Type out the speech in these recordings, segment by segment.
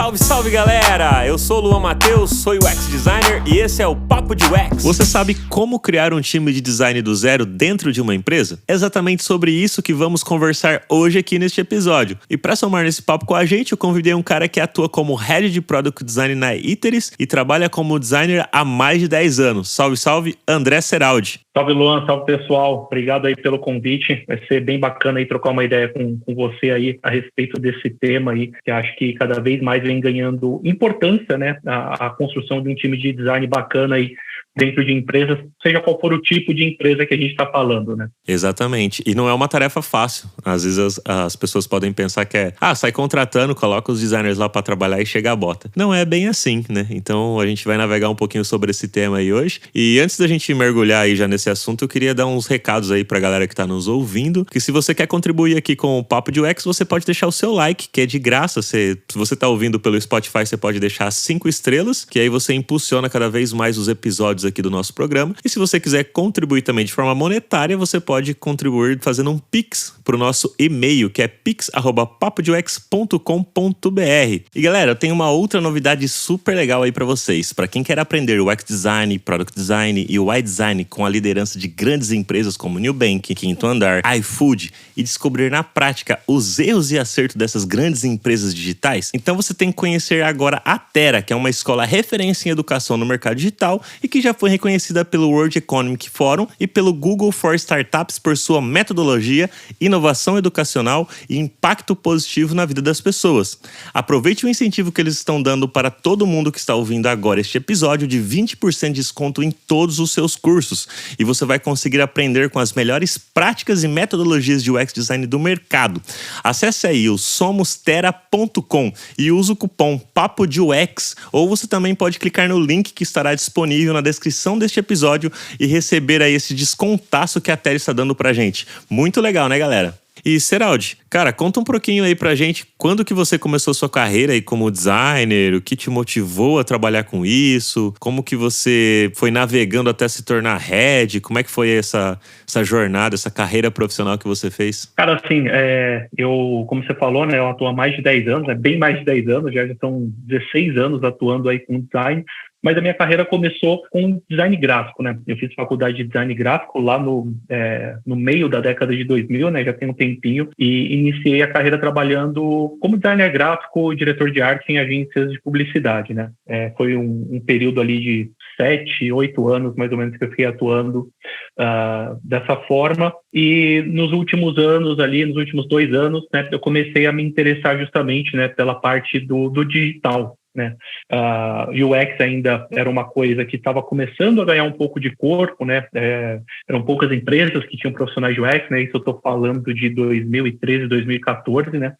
Salve, salve galera! Eu sou o Luan Matheus, sou UX Designer e esse é o Papo de UX. Você sabe como criar um time de design do zero dentro de uma empresa? É exatamente sobre isso que vamos conversar hoje aqui neste episódio. E para somar nesse papo com a gente, eu convidei um cara que atua como Head de Product Design na Iteris e trabalha como designer há mais de 10 anos. Salve, salve, André Seraldi. Salve Luan, salve pessoal, obrigado aí pelo convite, vai ser bem bacana aí trocar uma ideia com você aí a respeito desse tema aí, que acho que cada vez mais vem ganhando importância, né, a construção de um time de design bacana aí dentro de empresas, seja qual for o tipo de empresa que a gente está falando, né? Exatamente, e não é uma tarefa fácil, às vezes as pessoas podem pensar que sai contratando, coloca os designers lá para trabalhar e chega a bota. Não é bem assim, né? Então a gente vai navegar um pouquinho sobre esse tema aí hoje, e antes da gente mergulhar aí já nesse assunto, eu queria dar uns recados aí pra galera que tá nos ouvindo, que se você quer contribuir aqui com o Papo de UX, você pode deixar o seu like, que é de graça. Se você tá ouvindo pelo Spotify, você pode deixar 5 estrelas, que aí você impulsiona cada vez mais os episódios aqui do nosso programa. E se você quiser contribuir também de forma monetária, você pode contribuir fazendo um Pix pro nosso e-mail, que é pix@papodeux.com.br. E galera, eu tenho uma outra novidade super legal aí pra vocês. Pra quem quer aprender UX Design, Product Design e UI Design com a liderança de grandes empresas como Nubank, Quinto Andar, iFood e descobrir na prática os erros e acertos dessas grandes empresas digitais, então você tem que conhecer agora a Tera, que é uma escola referência em educação no mercado digital e que já foi reconhecida pelo World Economic Forum e pelo Google for Startups por sua metodologia, inovação educacional e impacto positivo na vida das pessoas. Aproveite o incentivo que eles estão dando para todo mundo que está ouvindo agora este episódio de 20% de desconto em todos os seus cursos. E você vai conseguir aprender com as melhores práticas e metodologias de UX Design do mercado. Acesse aí o somostera.com e use o cupom Papo de UX, ou você também pode clicar no link que estará disponível na descrição deste episódio e receber aí esse descontaço que a Tera está dando pra gente. Muito legal, né, galera? E Seraldi, cara, conta um pouquinho aí pra gente quando que você começou sua carreira aí como designer, o que te motivou a trabalhar com isso, como que você foi navegando até se tornar head, como é que foi essa jornada, essa carreira profissional que você fez? Cara, assim, eu, como você falou, né, eu atuo há mais de 10 anos, bem mais de 10 anos, já estão 16 anos atuando aí com design. Mas a minha carreira começou com design gráfico, né? Eu fiz faculdade de design gráfico lá no meio da década de 2000, né? Já tem um tempinho. E iniciei a carreira trabalhando como designer gráfico e diretor de arte em agências de publicidade, né? Foi um período ali de 7, 8 anos, mais ou menos, que eu fiquei atuando dessa forma. E nos últimos anos ali, nos últimos 2 anos, né? Eu comecei a me interessar justamente, né? Pela parte do digital, né? UX ainda era uma coisa que estava começando a ganhar um pouco de corpo, né? Eram poucas empresas que tinham profissionais de UX, né? Isso eu estou falando de 2013, 2014, né?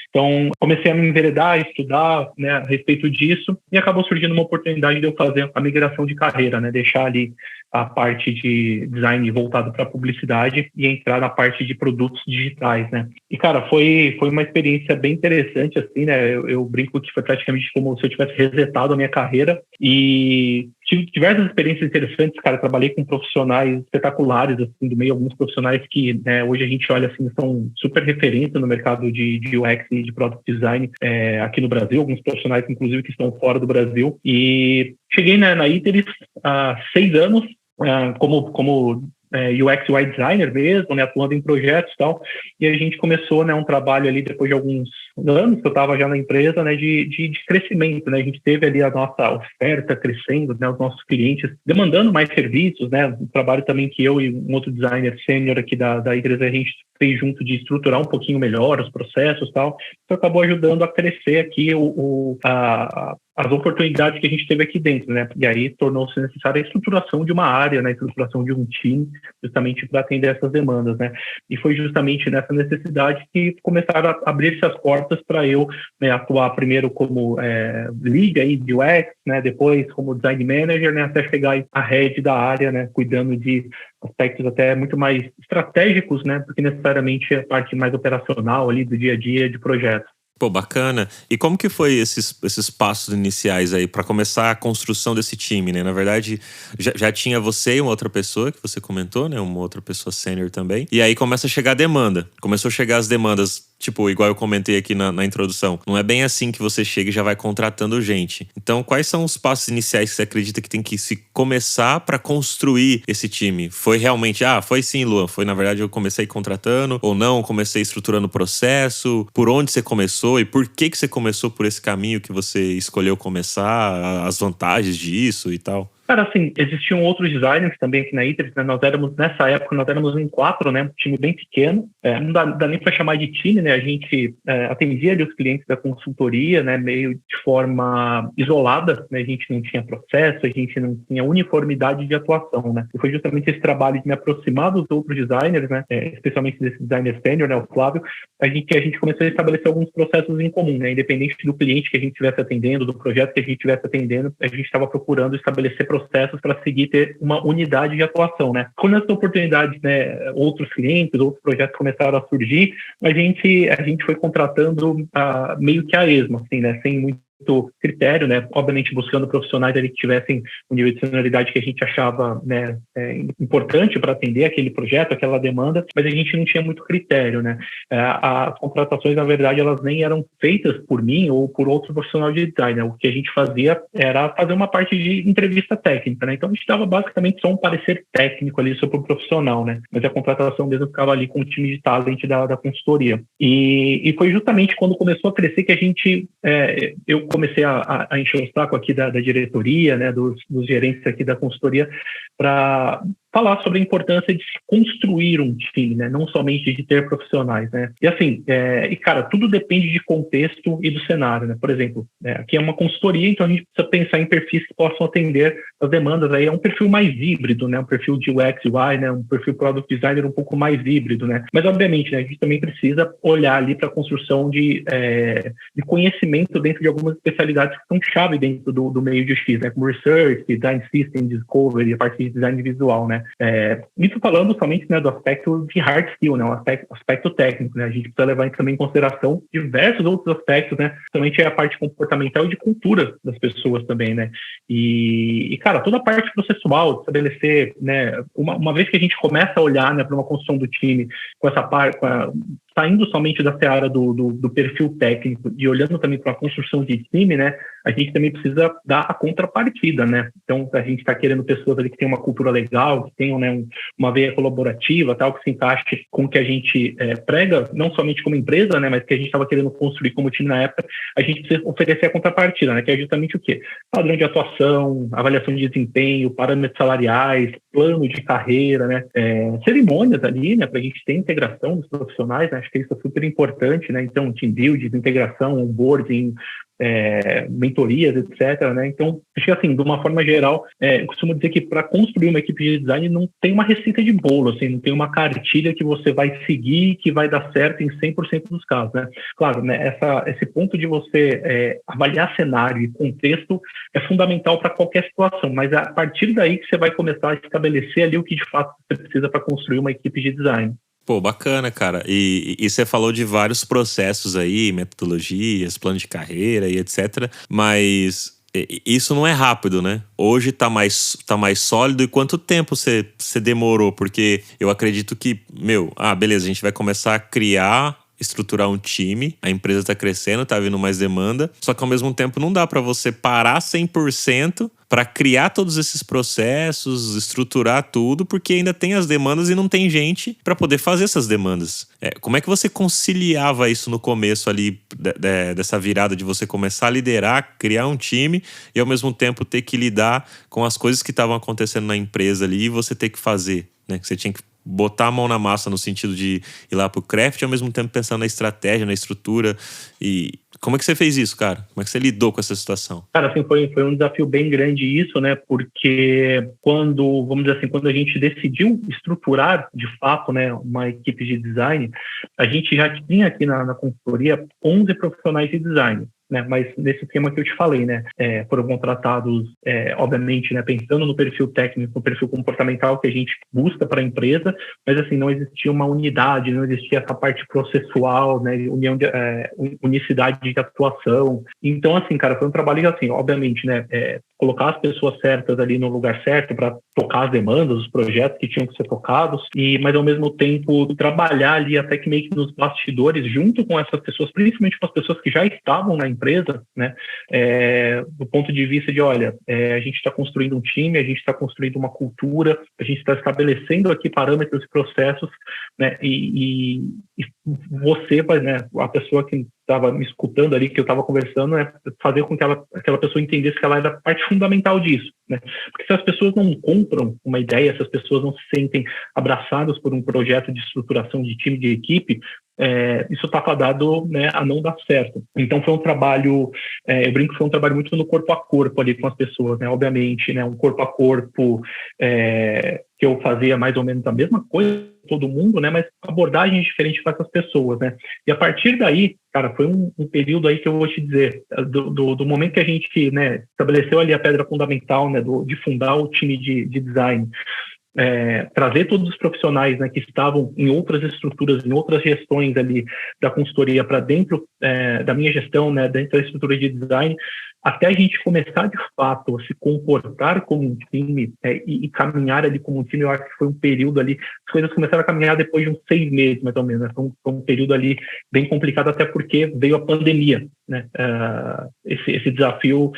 Então, comecei a me enveredar, a estudar, né, a respeito disso, e acabou surgindo uma oportunidade de eu fazer a migração de carreira, né, deixar ali a parte de design voltado para publicidade e entrar na parte de produtos digitais, né. E, cara, foi uma experiência bem interessante, assim, né, eu brinco que foi praticamente como se eu tivesse resetado a minha carreira e tive diversas experiências interessantes, cara. Trabalhei com profissionais espetaculares, assim, do meio, alguns profissionais que, né, hoje a gente olha assim, são super referência no mercado de UX e de Product Design aqui no Brasil, alguns profissionais, inclusive, que estão fora do Brasil. E cheguei, né, na Iteris há 6 anos, como UX UI designer mesmo, né, atuando em projetos e tal, e a gente começou, né, um trabalho ali depois de alguns anos que eu estava já na empresa, né, de crescimento, né, a gente teve ali a nossa oferta crescendo, né, os nossos clientes demandando mais serviços, né, um trabalho também que eu e um outro designer sênior aqui da empresa a gente fez junto de estruturar um pouquinho melhor os processos e tal, isso acabou ajudando a crescer aqui as oportunidades que a gente teve aqui dentro, né? E aí tornou-se necessária a estruturação de uma área, né? A estruturação de um time, justamente para atender essas demandas, né? E foi justamente nessa necessidade que começaram a abrir-se as portas para eu, né, atuar primeiro como lead aí de UX, né? Depois como design manager, né? Até chegar a head da área, né? Cuidando de aspectos até muito mais estratégicos, né? Porque necessariamente a parte mais operacional ali do dia a dia de projetos. Pô, bacana. E como que foi esses passos iniciais aí para começar a construção desse time, né? Na verdade, já tinha você e uma outra pessoa que você comentou, né? Uma outra pessoa sênior também. E aí começa a chegar a demanda. Começou a chegar as demandas tipo, igual eu comentei aqui na introdução, não é bem assim que você chega e já vai contratando gente. Então, quais são os passos iniciais que você acredita que tem que se começar para construir esse time? Foi realmente, foi sim, Luan, foi na verdade eu comecei contratando, ou não, comecei estruturando o processo, por onde você começou e por que você começou por esse caminho que você escolheu começar, as vantagens disso e tal? Cara, assim, existiam outros designers também aqui na Iteris, né? Nessa época, nós éramos em 4, né? Um time bem pequeno. Não dá nem para chamar de time, né? A gente atendia ali os clientes da consultoria, né? Meio de forma isolada, né? A gente não tinha processo, a gente não tinha uniformidade de atuação, né? E foi justamente esse trabalho de me aproximar dos outros designers, né? Especialmente desse designer sênior, né? O Flávio, a gente começou a estabelecer alguns processos em comum, né? Independente do cliente que a gente estivesse atendendo, do projeto que a gente estivesse atendendo, a gente estava procurando estabelecer processos para seguir ter uma unidade de atuação, né? Quando essas oportunidades, né, outros clientes, outros projetos começaram a surgir, a gente foi contratando meio que a esmo, assim, né? Sem muito critério, né? Obviamente buscando profissionais ali que tivessem um nível de senioridade que a gente achava, né, importante para atender aquele projeto, aquela demanda, mas a gente não tinha muito critério, né? As contratações, na verdade, elas nem eram feitas por mim ou por outro profissional de design, né? O que a gente fazia era fazer uma parte de entrevista técnica, né? Então a gente dava basicamente só um parecer técnico ali sobre o profissional, né? Mas a contratação mesmo ficava ali com o time de talent da consultoria. E foi justamente quando começou a crescer que a gente, eu comecei a encher o saco aqui da diretoria, né, dos gerentes aqui da consultoria, para falar sobre a importância de se construir um time, né? Não somente de ter profissionais, né? E assim, cara, tudo depende de contexto e do cenário, né? Por exemplo, aqui é uma consultoria, então a gente precisa pensar em perfis que possam atender as demandas. Aí é um perfil mais híbrido, né? Um perfil de UX, UI, né? Um perfil Product Designer um pouco mais híbrido, né? Mas obviamente, né, a gente também precisa olhar ali para a construção de conhecimento dentro de algumas especialidades que são chave dentro do meio de X, né? Como Research, Design System, Discovery, a parte de design visual, né? Isso falando somente, né, do aspecto de hard skill, né, o aspecto técnico, né, a gente precisa levar também em consideração diversos outros aspectos, né, somente a parte comportamental e de cultura das pessoas também, né, e cara, toda a parte processual, estabelecer, né, uma vez que a gente começa a olhar, né, para uma construção do time com essa parte, saindo somente da seara do perfil técnico e olhando também para a construção de time, né, a gente também precisa dar a contrapartida, né? Então, a gente está querendo pessoas ali que tenham uma cultura legal, que tenham, né, uma veia colaborativa, tal, que se encaixe com o que a gente prega, não somente como empresa, né, mas que a gente estava querendo construir como time na época. A gente precisa oferecer a contrapartida, né, que é justamente o quê? Padrão de atuação, avaliação de desempenho, parâmetros salariais, plano de carreira, né, cerimônias ali, né, para a gente ter integração dos profissionais, né, acho que isso é super importante, né, então team building, integração, onboarding, mentorias, etc, né? Então, acho que assim, de uma forma geral, eu costumo dizer que para construir uma equipe de design não tem uma receita de bolo, assim, não tem uma cartilha que você vai seguir que vai dar certo em 100% dos casos, né? Claro, né, esse ponto de você avaliar cenário e contexto é fundamental para qualquer situação, mas é a partir daí que você vai começar a estabelecer ali o que de fato você precisa para construir uma equipe de design. Pô, bacana, cara. E você falou de vários processos aí, metodologias, plano de carreira e etc. Mas isso não é rápido, né? Hoje tá mais sólido. E quanto tempo você demorou? Porque eu acredito que, beleza, a gente vai começar a estruturar um time, a empresa tá crescendo, tá vindo mais demanda, só que ao mesmo tempo não dá para você parar 100% para criar todos esses processos, estruturar tudo, porque ainda tem as demandas e não tem gente para poder fazer essas demandas. Como é que você conciliava isso no começo ali, dessa virada de você começar a liderar, criar um time e ao mesmo tempo ter que lidar com as coisas que estavam acontecendo na empresa ali e você ter que fazer, né? Que você tinha que botar a mão na massa no sentido de ir lá pro craft e ao mesmo tempo pensando na estratégia, na estrutura. E como é que você fez isso, cara? Como é que você lidou com essa situação? Cara, assim, foi um desafio bem grande isso, né? Porque quando a gente decidiu estruturar, de fato, né, uma equipe de design, a gente já tinha aqui na consultoria 11 profissionais de design. né? Mas nesse esquema que eu te falei, né? Foram contratados, obviamente, né? Pensando no perfil técnico, no perfil comportamental que a gente busca para a empresa, mas assim, não existia uma unidade, não existia essa parte processual, né? Unicidade de atuação. Então, assim, cara, foi um trabalho assim, obviamente, né? Colocar as pessoas certas ali no lugar certo para tocar as demandas, os projetos que tinham que ser tocados, mas ao mesmo tempo trabalhar ali até que meio que nos bastidores junto com essas pessoas, principalmente com as pessoas que já estavam na empresa, né? Do ponto de vista de, olha, a gente está construindo um time, a gente está construindo uma cultura, a gente está estabelecendo aqui parâmetros e processos, né? E você, né, a pessoa que estava me escutando ali, que eu estava conversando, fazer com que aquela pessoa entendesse que ela era parte fundamental disso, né? Porque se as pessoas não compram uma ideia, se as pessoas não se sentem abraçadas por um projeto de estruturação de time, de equipe, isso está fadado, né, a não dar certo. Então foi um trabalho, eu brinco que foi um trabalho muito no corpo a corpo ali com as pessoas, né? Obviamente, né, um corpo a corpo que eu fazia mais ou menos a mesma coisa todo mundo, né, mas abordagens diferentes com essas pessoas, né? E a partir daí, cara, foi um período aí que eu vou te dizer, do momento que a gente, né, estabeleceu ali a pedra fundamental, né, de fundar o time de design, trazer todos os profissionais, né, que estavam em outras estruturas, em outras gestões ali da consultoria para dentro da minha gestão, né, dentro da estrutura de design, até a gente começar de fato a se comportar como um time e caminhar ali como um time. Eu acho que foi um período ali, as coisas começaram a caminhar depois de uns 6 meses, mais ou menos, né? Foi um período ali bem complicado, até porque veio a pandemia, né? Esse desafio,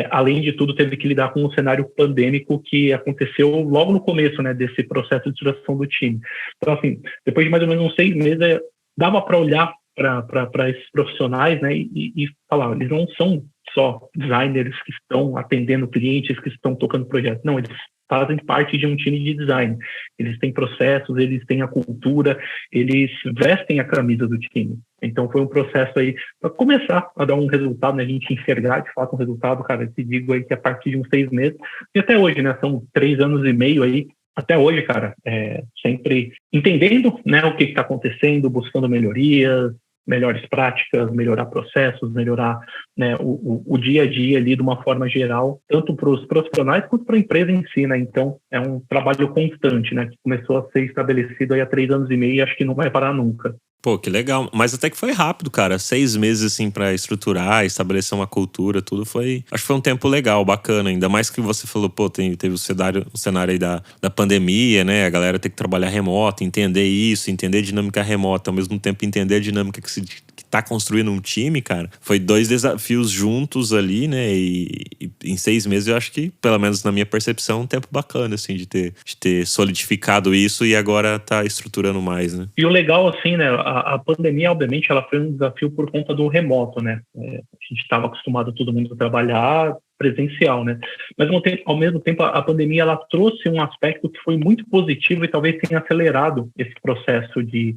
além de tudo, teve que lidar com um cenário pandêmico que aconteceu logo no começo, né, desse processo de estruturação do time. Então, assim, depois de mais ou menos uns 6 meses, dava para olhar para esses profissionais, né, e falar, eles não são só designers que estão atendendo clientes, que estão tocando projetos. Não, eles fazem parte de um time de design. Eles têm processos, eles têm a cultura, eles vestem a camisa do time. Então foi um processo aí para começar a dar um resultado, né? A gente enxergar de fato um resultado, cara, te digo aí que a partir de uns 6 meses, e até hoje, né? São 3 anos e meio aí, até hoje, cara, sempre entendendo, né, o que está acontecendo, buscando melhorias, melhores práticas, melhorar processos, melhorar, né, o dia a dia ali de uma forma geral, tanto para os profissionais quanto para a empresa em si, né? Então, é um trabalho constante, né, que começou a ser estabelecido aí há 3 anos e meio e acho que não vai parar nunca. Pô, que legal. Mas até que foi rápido, cara. 6 meses, assim, pra estruturar, estabelecer uma cultura, tudo foi... Acho que foi um tempo legal, bacana. Ainda mais que você falou, pô, teve o cenário aí da pandemia, né? A galera tem que trabalhar remoto, entender isso, entender a dinâmica remota, ao mesmo tempo entender a dinâmica que tá construindo um time, cara. Foi 2 desafios juntos ali, né? E em 6 meses eu acho que, pelo menos na minha percepção, um tempo bacana, assim, de ter solidificado isso e agora tá estruturando mais, né? E o legal, assim, né? A pandemia, obviamente, ela foi um desafio por conta do remoto, né? A gente estava acostumado todo mundo a trabalhar presencial, né? Mas ao mesmo tempo a pandemia ela trouxe um aspecto que foi muito positivo e talvez tenha acelerado esse processo de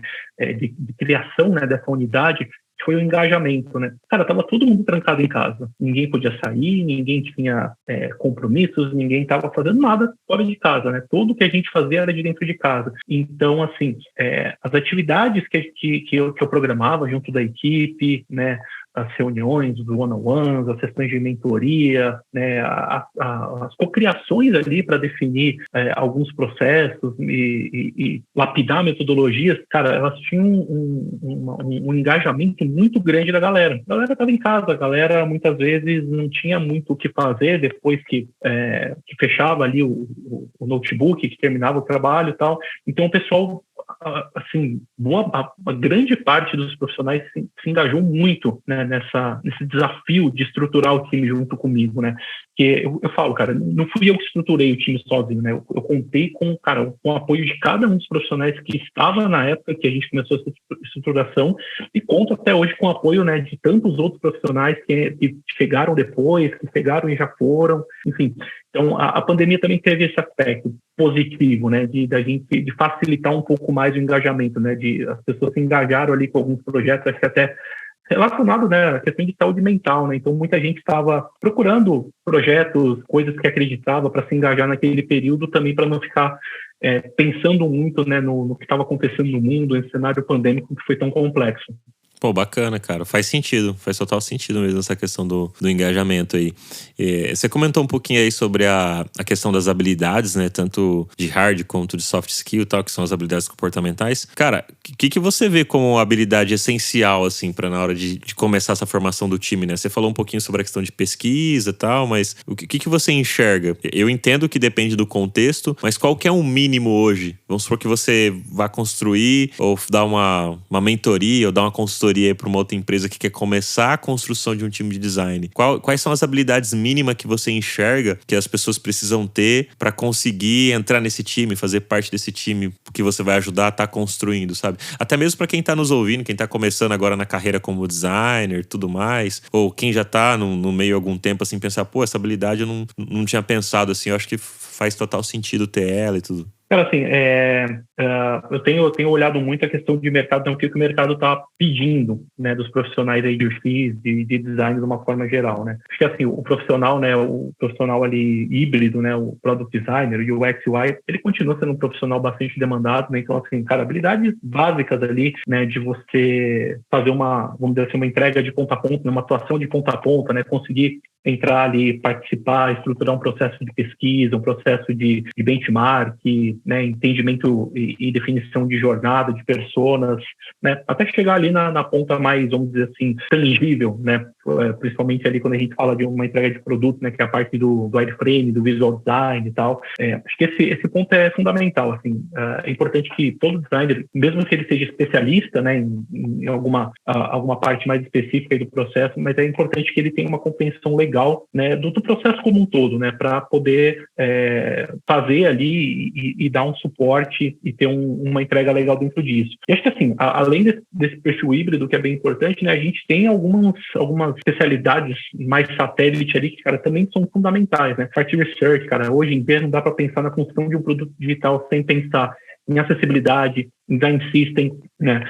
criação, né, dessa unidade, que foi o engajamento, né? Cara, tava todo mundo trancado em casa, ninguém podia sair, ninguém tinha compromissos, ninguém estava fazendo nada fora de casa, né? Tudo que a gente fazia era de dentro de casa. Então, assim, as atividades que eu programava junto da equipe, né, as reuniões, os one-on-ones, as sessões de mentoria, né, as cocriações ali para definir alguns processos e lapidar metodologias, cara, elas tinham um engajamento muito grande da galera. A galera estava em casa, a galera muitas vezes não tinha muito o que fazer depois que fechava ali o notebook, que terminava o trabalho e tal. Então o pessoal, assim, a grande parte dos profissionais se engajou muito, né, nesse desafio de estruturar o time junto comigo, né? Que eu falo, cara, não fui eu que estruturei o time sozinho, né? Eu contei com o apoio de cada um dos profissionais que estava na época que a gente começou essa estruturação e conto até hoje com o apoio, né, de tantos outros profissionais que chegaram depois, que pegaram e já foram, enfim. Então, a pandemia também teve esse aspecto positivo, né, de facilitar um pouco mais o engajamento, né, as pessoas se engajaram ali com alguns projetos, acho que até relacionado, né, à questão de saúde mental, né, então muita gente estava procurando projetos, coisas que acreditava para se engajar naquele período também para não ficar pensando muito, né, no que estava acontecendo no mundo, esse cenário pandêmico que foi tão complexo. Pô, bacana, cara. Faz sentido, faz total sentido mesmo essa questão do engajamento aí. Você comentou um pouquinho aí sobre a questão das habilidades, né? Tanto de hard quanto de soft skill e tal, que são as habilidades comportamentais. Cara, o que você vê como habilidade essencial, assim, pra na hora de começar essa formação do time, né? Você falou um pouquinho sobre a questão de pesquisa e tal, mas o que você enxerga? Eu entendo que depende do contexto, mas qual que é um mínimo hoje? Vamos supor que você vá construir ou dar uma mentoria ou dar uma consultoria para uma outra empresa que quer começar a construção de um time de design. Quais são as habilidades mínimas que você enxerga que as pessoas precisam ter para conseguir entrar nesse time, fazer parte desse time que você vai ajudar a estar construindo, sabe? Até mesmo para quem está nos ouvindo, quem está começando agora na carreira como designer, tudo mais, ou quem já está no meio há algum tempo, assim, pensar, pô, essa habilidade eu não tinha pensado, assim, eu acho que faz total sentido ter ela e tudo. Cara, assim, eu tenho olhado muito a questão de mercado, então, o que o mercado está pedindo, né, dos profissionais aí de UX, de design de uma forma geral, né? Acho que, assim, o profissional, né, o profissional ali híbrido, né, o product designer, o UX, UI, ele continua sendo um profissional bastante demandado, né? Então, assim, cara, habilidades básicas ali, né, de você fazer vamos dizer assim, uma entrega de ponta a ponta, né, uma atuação de ponta a ponta, né, conseguir entrar ali, participar, estruturar um processo de pesquisa, um processo de benchmark, né, entendimento e definição de jornada, de personas, né, até chegar ali na ponta mais, vamos dizer assim, tangível, né, principalmente ali quando a gente fala de uma entrega de produto, né, que é a parte do wireframe, do visual design e tal. Acho que esse ponto é fundamental, assim. É importante que todo designer, mesmo que ele seja especialista, né, em alguma parte mais específica do processo, mas é importante que ele tenha uma compreensão legal, né, do processo como um todo, né, para poder fazer ali e dar um suporte e ter uma entrega legal dentro disso. E acho que, assim, além desse perfil híbrido, que é bem importante, né, a gente tem algumas especialidades mais satélite ali que, cara, também são fundamentais, né? Parte research, cara, hoje em dia não dá para pensar na construção de um produto digital sem pensar em acessibilidade, em design system, né?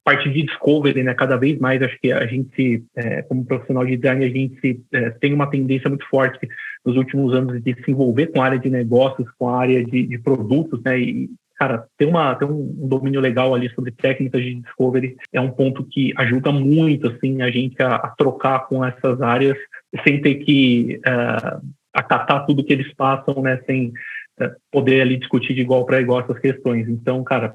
Parte de discovery, né? Cada vez mais, acho que a gente, como profissional de design, a gente tem uma tendência muito forte nos últimos anos de se envolver com a área de negócios, com a área de produtos, né? E, cara, ter um domínio legal ali sobre técnicas de discovery é um ponto que ajuda muito, assim, a gente a trocar com essas áreas sem ter que acatar tudo que eles passam, né? Sem poder ali discutir de igual para igual essas questões. Então, cara,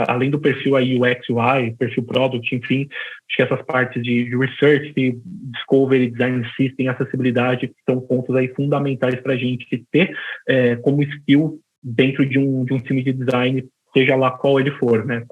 além do perfil aí UX, UI, perfil Product, enfim, acho que essas partes de Research, de Discovery, Design System, acessibilidade, são pontos aí fundamentais para a gente ter como skill dentro de um time de design, seja lá qual ele for, né?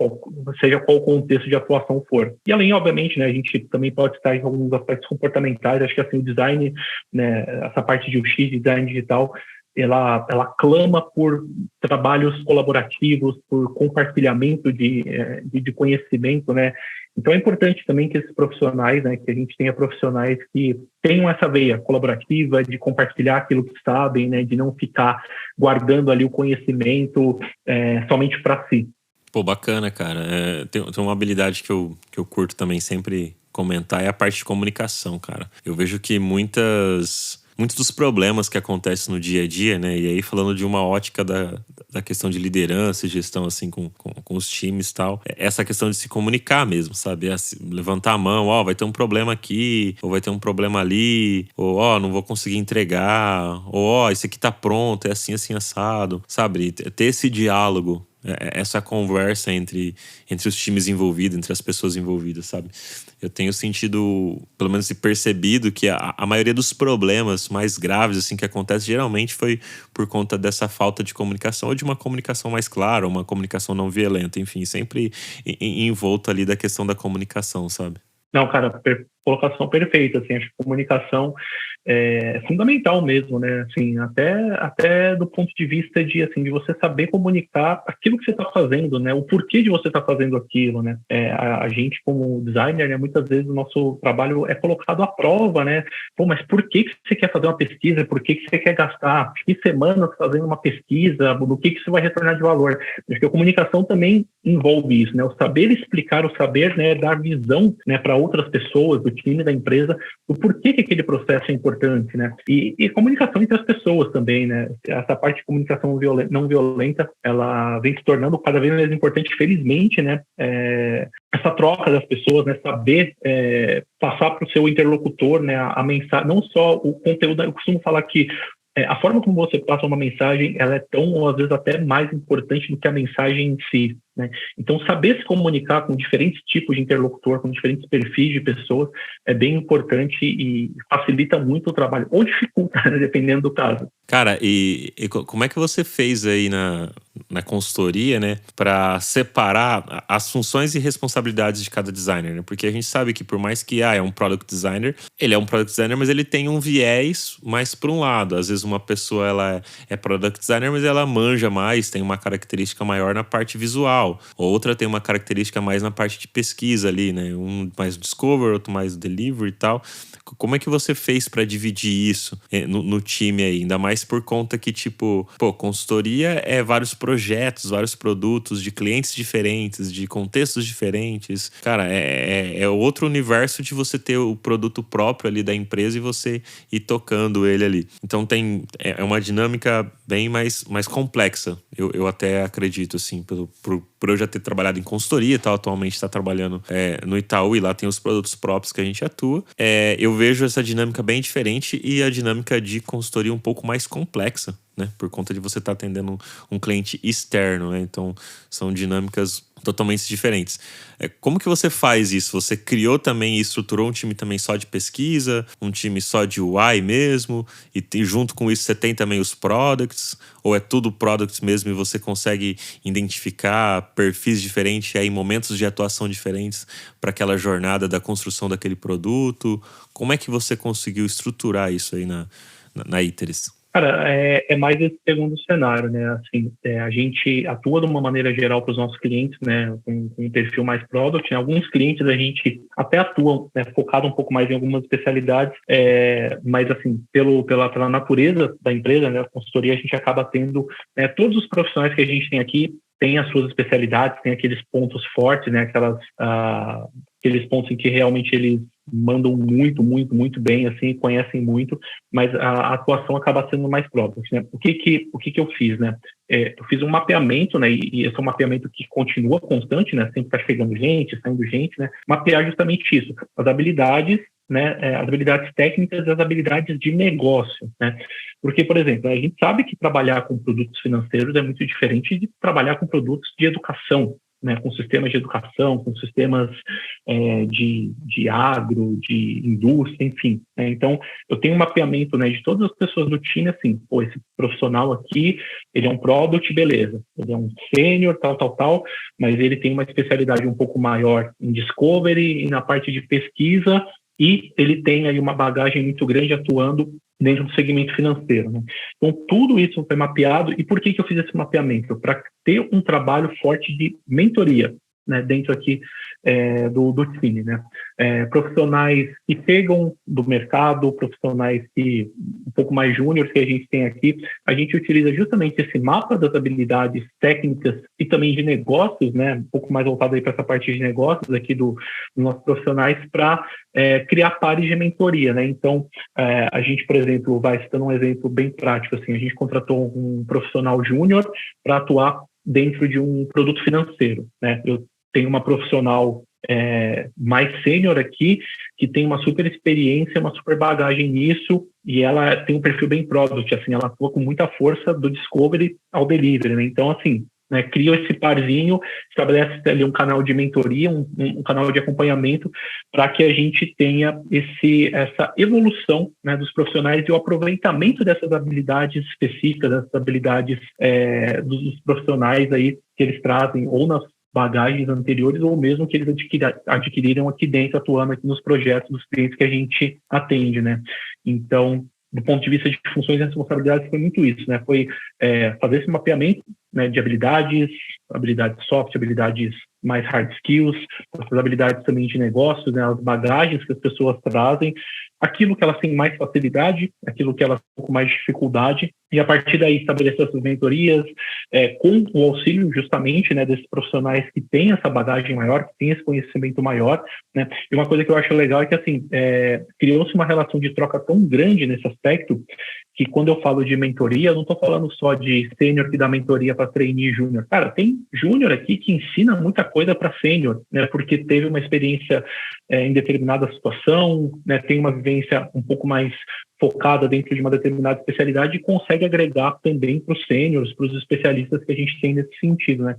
Seja qual o contexto de atuação for. E além, obviamente, né, a gente também pode estar em alguns aspectos comportamentais. Acho que, assim, o design, né, essa parte de UX, design digital, ela clama por trabalhos colaborativos, por compartilhamento de conhecimento, né? Então é importante também que esses profissionais, né, que a gente tenha profissionais que tenham essa veia colaborativa de compartilhar aquilo que sabem, né, de não ficar guardando ali o conhecimento somente para si. Pô, bacana, cara. Tem uma habilidade que eu curto também sempre comentar, é a parte de comunicação, cara. Eu vejo que muitos dos problemas que acontecem no dia a dia, né? E aí falando de uma ótica da questão de liderança e gestão, assim, com os times e tal, essa questão de se comunicar mesmo, sabe? Levantar a mão, vai ter um problema aqui, ou vai ter um problema ali, ou não vou conseguir entregar, ou isso aqui tá pronto, é assim, assim, assado, sabe? Ter esse diálogo, essa conversa entre os times envolvidos, entre as pessoas envolvidas, sabe? Eu tenho sentido, pelo menos percebido, que a maioria dos problemas mais graves, assim, que acontece geralmente foi por conta dessa falta de comunicação, ou de uma comunicação mais clara, uma comunicação não violenta, enfim, sempre envolto ali da questão da comunicação, sabe? Não, cara, colocação perfeita, assim, acho que comunicação é fundamental mesmo, né, assim, até do ponto de vista de, assim, de você saber comunicar aquilo que você está fazendo, né, o porquê de você estar fazendo aquilo, né, a gente como designer, né, muitas vezes o nosso trabalho é colocado à prova, né, mas por que você quer fazer uma pesquisa, por que você quer gastar X semanas fazendo uma pesquisa, do que isso vai retornar de valor? Acho que a comunicação também envolve isso, né, o saber explicar, o saber, né, dar visão, né, para outras pessoas, do time da empresa, o porquê que aquele processo é importante, importante, né? E comunicação entre as pessoas também, né? Essa parte de comunicação não violenta, ela vem se tornando cada vez mais importante, felizmente, né? Essa troca das pessoas, né? Saber passar para o seu interlocutor, né? A mensagem, não só o conteúdo. Eu costumo falar que a forma como você passa uma mensagem, ela é tão, ou às vezes até mais importante do que a mensagem em si, né? Então, saber se comunicar com diferentes tipos de interlocutor, com diferentes perfis de pessoas, é bem importante e facilita muito o trabalho, ou dificulta, né? Dependendo do caso. Cara, e como é que você fez aí na consultoria, né, para separar as funções e responsabilidades de cada designer, né? Porque a gente sabe que por mais que é um product designer, ele é um product designer, mas ele tem um viés mais para um lado. Às vezes uma pessoa ela é product designer, mas ela manja mais, tem uma característica maior na parte visual. Outra tem uma característica mais na parte de pesquisa ali, né? Um mais discover, outro mais delivery e tal. Como é que você fez para dividir isso no time aí? Ainda mais por conta que, tipo, consultoria é vários projetos, vários produtos de clientes diferentes, de contextos diferentes. Cara, é outro universo de você ter o produto próprio ali da empresa e você ir tocando ele ali. Então é uma dinâmica bem mais complexa, eu até acredito, assim, por eu já ter trabalhado em consultoria e tal, atualmente está trabalhando no Itaú e lá tem os produtos próprios que a gente atua. Eu vejo essa dinâmica bem diferente e a dinâmica de consultoria um pouco mais complexa, né? Por conta de você estar atendendo um cliente externo, né? Então, são dinâmicas totalmente diferentes. Como que você faz isso? Você criou também e estruturou um time também só de pesquisa, um time só de UI mesmo, e junto com isso você tem também os products, ou é tudo products mesmo e você consegue identificar perfis diferentes e aí momentos de atuação diferentes para aquela jornada da construção daquele produto? Como é que você conseguiu estruturar isso aí na Iteris? Cara, é mais esse segundo cenário, né? Assim, a gente atua de uma maneira geral para os nossos clientes, né? Com um perfil mais product, né? Alguns clientes a gente até atuam, né, focado um pouco mais em algumas especialidades, mas assim, pela natureza da empresa, né? A consultoria, a gente acaba tendo, né, todos os profissionais que a gente tem aqui têm as suas especialidades, tem aqueles pontos fortes, né? Aqueles pontos em que realmente eles mandam muito, muito, muito bem, assim, conhecem muito, mas a atuação acaba sendo mais própria, né? O que eu fiz, né? Eu fiz um mapeamento, né? E esse é um mapeamento que continua constante, né? Sempre está chegando gente, saindo gente, né? Mapear justamente isso, as habilidades, né? As habilidades técnicas e as habilidades de negócio, né? Porque, por exemplo, a gente sabe que trabalhar com produtos financeiros é muito diferente de trabalhar com produtos de educação, né, com sistemas de educação, com sistemas de agro, de indústria, enfim. Né? Então, eu tenho um mapeamento, né, de todas as pessoas do time, assim, esse profissional aqui, ele é um product, beleza, ele é um sênior, tal, mas ele tem uma especialidade um pouco maior em discovery e na parte de pesquisa, e ele tem aí uma bagagem muito grande atuando dentro do segmento financeiro, né? Então, tudo isso foi mapeado. E por que eu fiz esse mapeamento? Para ter um trabalho forte de mentoria, né, dentro aqui do time, né? Profissionais que chegam do mercado, profissionais que um pouco mais júniores que a gente tem aqui, a gente utiliza justamente esse mapa das habilidades técnicas e também de negócios, né? Um pouco mais voltado aí para essa parte de negócios aqui dos nossos profissionais para criar pares de mentoria, né? Então, a gente, por exemplo, vai citando um exemplo bem prático, assim, a gente contratou um profissional júnior para atuar dentro de um produto financeiro, né? Eu tenho uma profissional mais sênior aqui, que tem uma super experiência, uma super bagagem nisso, e ela tem um perfil bem product, assim, ela atua com muita força do discovery ao delivery, né? Então, assim, né, cria esse parzinho, estabelece ali um canal de mentoria, um canal de acompanhamento, para que a gente tenha essa evolução, né, dos profissionais e o aproveitamento dessas habilidades específicas, dessas habilidades dos profissionais aí que eles trazem, ou nas bagagens anteriores, ou mesmo que eles adquiriram aqui dentro, atuando aqui nos projetos dos clientes que a gente atende, né? Então, do ponto de vista de funções e responsabilidades, foi muito isso, né? Foi fazer esse mapeamento, né, de habilidades soft, habilidades mais hard skills, as habilidades também de negócios, né, as bagagens que as pessoas trazem, aquilo que elas têm mais facilidade, aquilo que elas têm um pouco mais de dificuldade, E a partir daí estabelecer essas mentorias com o auxílio justamente, né, desses profissionais que têm essa bagagem maior, que têm esse conhecimento maior, né? E uma coisa que eu acho legal é que assim criou-se uma relação de troca tão grande nesse aspecto que quando eu falo de mentoria, eu não estou falando só de sênior que dá mentoria para trainee e júnior. Cara, tem júnior aqui que ensina muita coisa para sênior, né? Porque teve uma experiência em determinada situação, né? Tem uma vivência um pouco mais focada dentro de uma determinada especialidade e consegue agregar também para os sêniores, para os especialistas que a gente tem nesse sentido, né?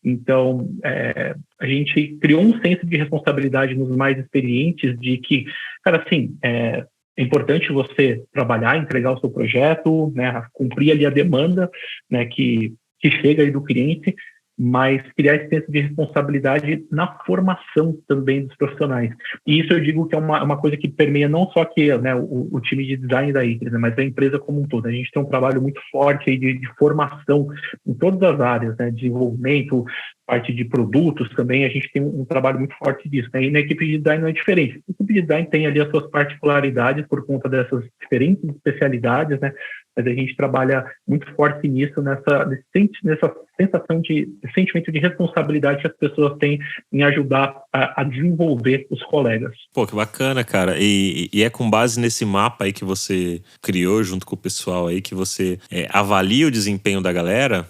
Então, a gente criou um senso de responsabilidade nos mais experientes de que, cara, assim, é importante você trabalhar, entregar o seu projeto, né, cumprir ali a demanda, né, que chega aí do cliente, mas criar esse senso de responsabilidade na formação também dos profissionais. E isso eu digo que é uma coisa que permeia não só aqui, né, o time de design da ITRES, né, mas a empresa como um todo. A gente tem um trabalho muito forte aí de formação em todas as áreas, né, desenvolvimento, parte de produtos também, a gente tem um trabalho muito forte disso, né? E na equipe de design não é diferente. A equipe de design tem ali as suas particularidades por conta dessas diferentes especialidades, né? Mas a gente trabalha muito forte nisso, nessa sensação de sentimento de responsabilidade que as pessoas têm em ajudar a desenvolver os colegas. Pô, que bacana, cara. E é com base nesse mapa aí que você criou junto com o pessoal aí, que você avalia o desempenho da galera?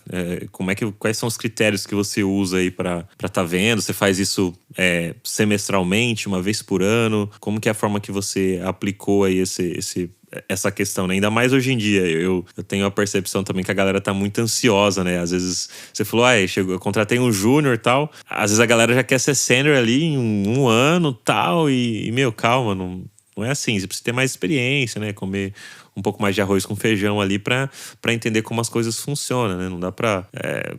Quais são os critérios que você usa aí pra tá vendo? Você faz isso semestralmente, uma vez por ano? Como que é a forma que você aplicou aí essa questão, né? Ainda mais hoje em dia, eu tenho a percepção também que a galera tá muito ansiosa, né? Às vezes você falou, eu contratei um júnior e tal, às vezes a galera já quer ser sênior ali em um ano tal, e meu, calma, não é assim, você precisa ter mais experiência, né? Comer um pouco mais de arroz com feijão ali pra entender como as coisas funcionam, né? Não dá pra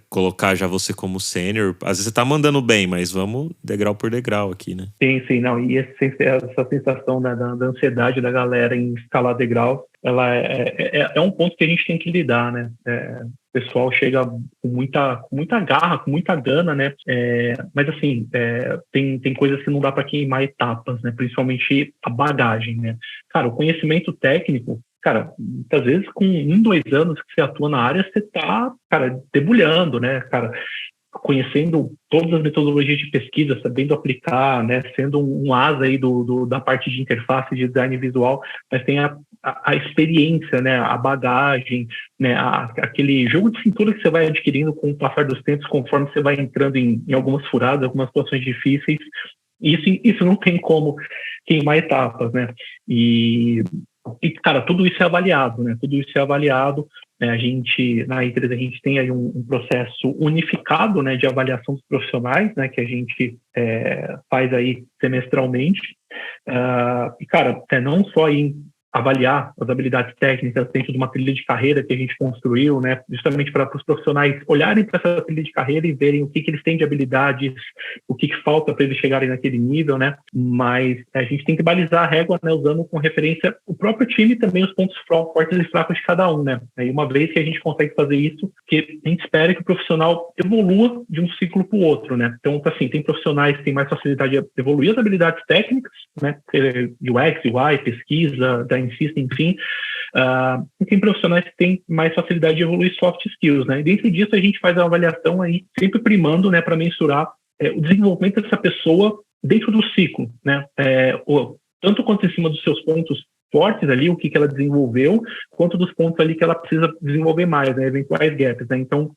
colocar já você como sênior. Às vezes você tá mandando bem, mas vamos degrau por degrau aqui, né? Sim, não. E essa sensação da ansiedade da galera em escalar degrau, ela é um ponto que a gente tem que lidar, né? O pessoal chega com muita garra, com muita gana, né? Mas assim, tem coisas que não dá para queimar etapas, né? Principalmente a bagagem, né? Cara, o conhecimento técnico, cara, muitas vezes com 2 anos que você atua na área, você tá, cara, debulhando, né, cara? Conhecendo todas as metodologias de pesquisa, sabendo aplicar, né, sendo um asa aí da parte de interface de design visual, mas tem a experiência, né, a bagagem, né, aquele jogo de cintura que você vai adquirindo com o passar dos tempos, conforme você vai entrando em algumas furadas, algumas situações difíceis. Isso não tem como queimar etapas, né? E cara, tudo isso é avaliado, né? Tudo isso é avaliado. Na ITRES, a gente tem aí um processo unificado, né, de avaliação dos profissionais, né, que a gente faz aí semestralmente. E, cara, não só em avaliar as habilidades técnicas dentro de uma trilha de carreira que a gente construiu, né, justamente para os profissionais olharem para essa trilha de carreira e verem o que eles têm de habilidades, o que falta para eles chegarem naquele nível, né, mas a gente tem que balizar a régua, né, usando com referência o próprio time e também os pontos fortes e fracos de cada um, né, e uma vez que a gente consegue fazer isso, que a gente espera que o profissional evolua de um ciclo para o outro, né, então, assim, tem profissionais que têm mais facilidade de evoluir as habilidades técnicas, né, UX, UI, pesquisa, da System, enfim, e tem profissionais que têm mais facilidade de evoluir soft skills, né? E dentro disso a gente faz a avaliação aí, sempre primando, né, para mensurar o desenvolvimento dessa pessoa dentro do ciclo, né? Tanto quanto em cima dos seus pontos fortes ali, o que ela desenvolveu, quanto dos pontos ali que ela precisa desenvolver mais, né, eventuais gaps, né? Então,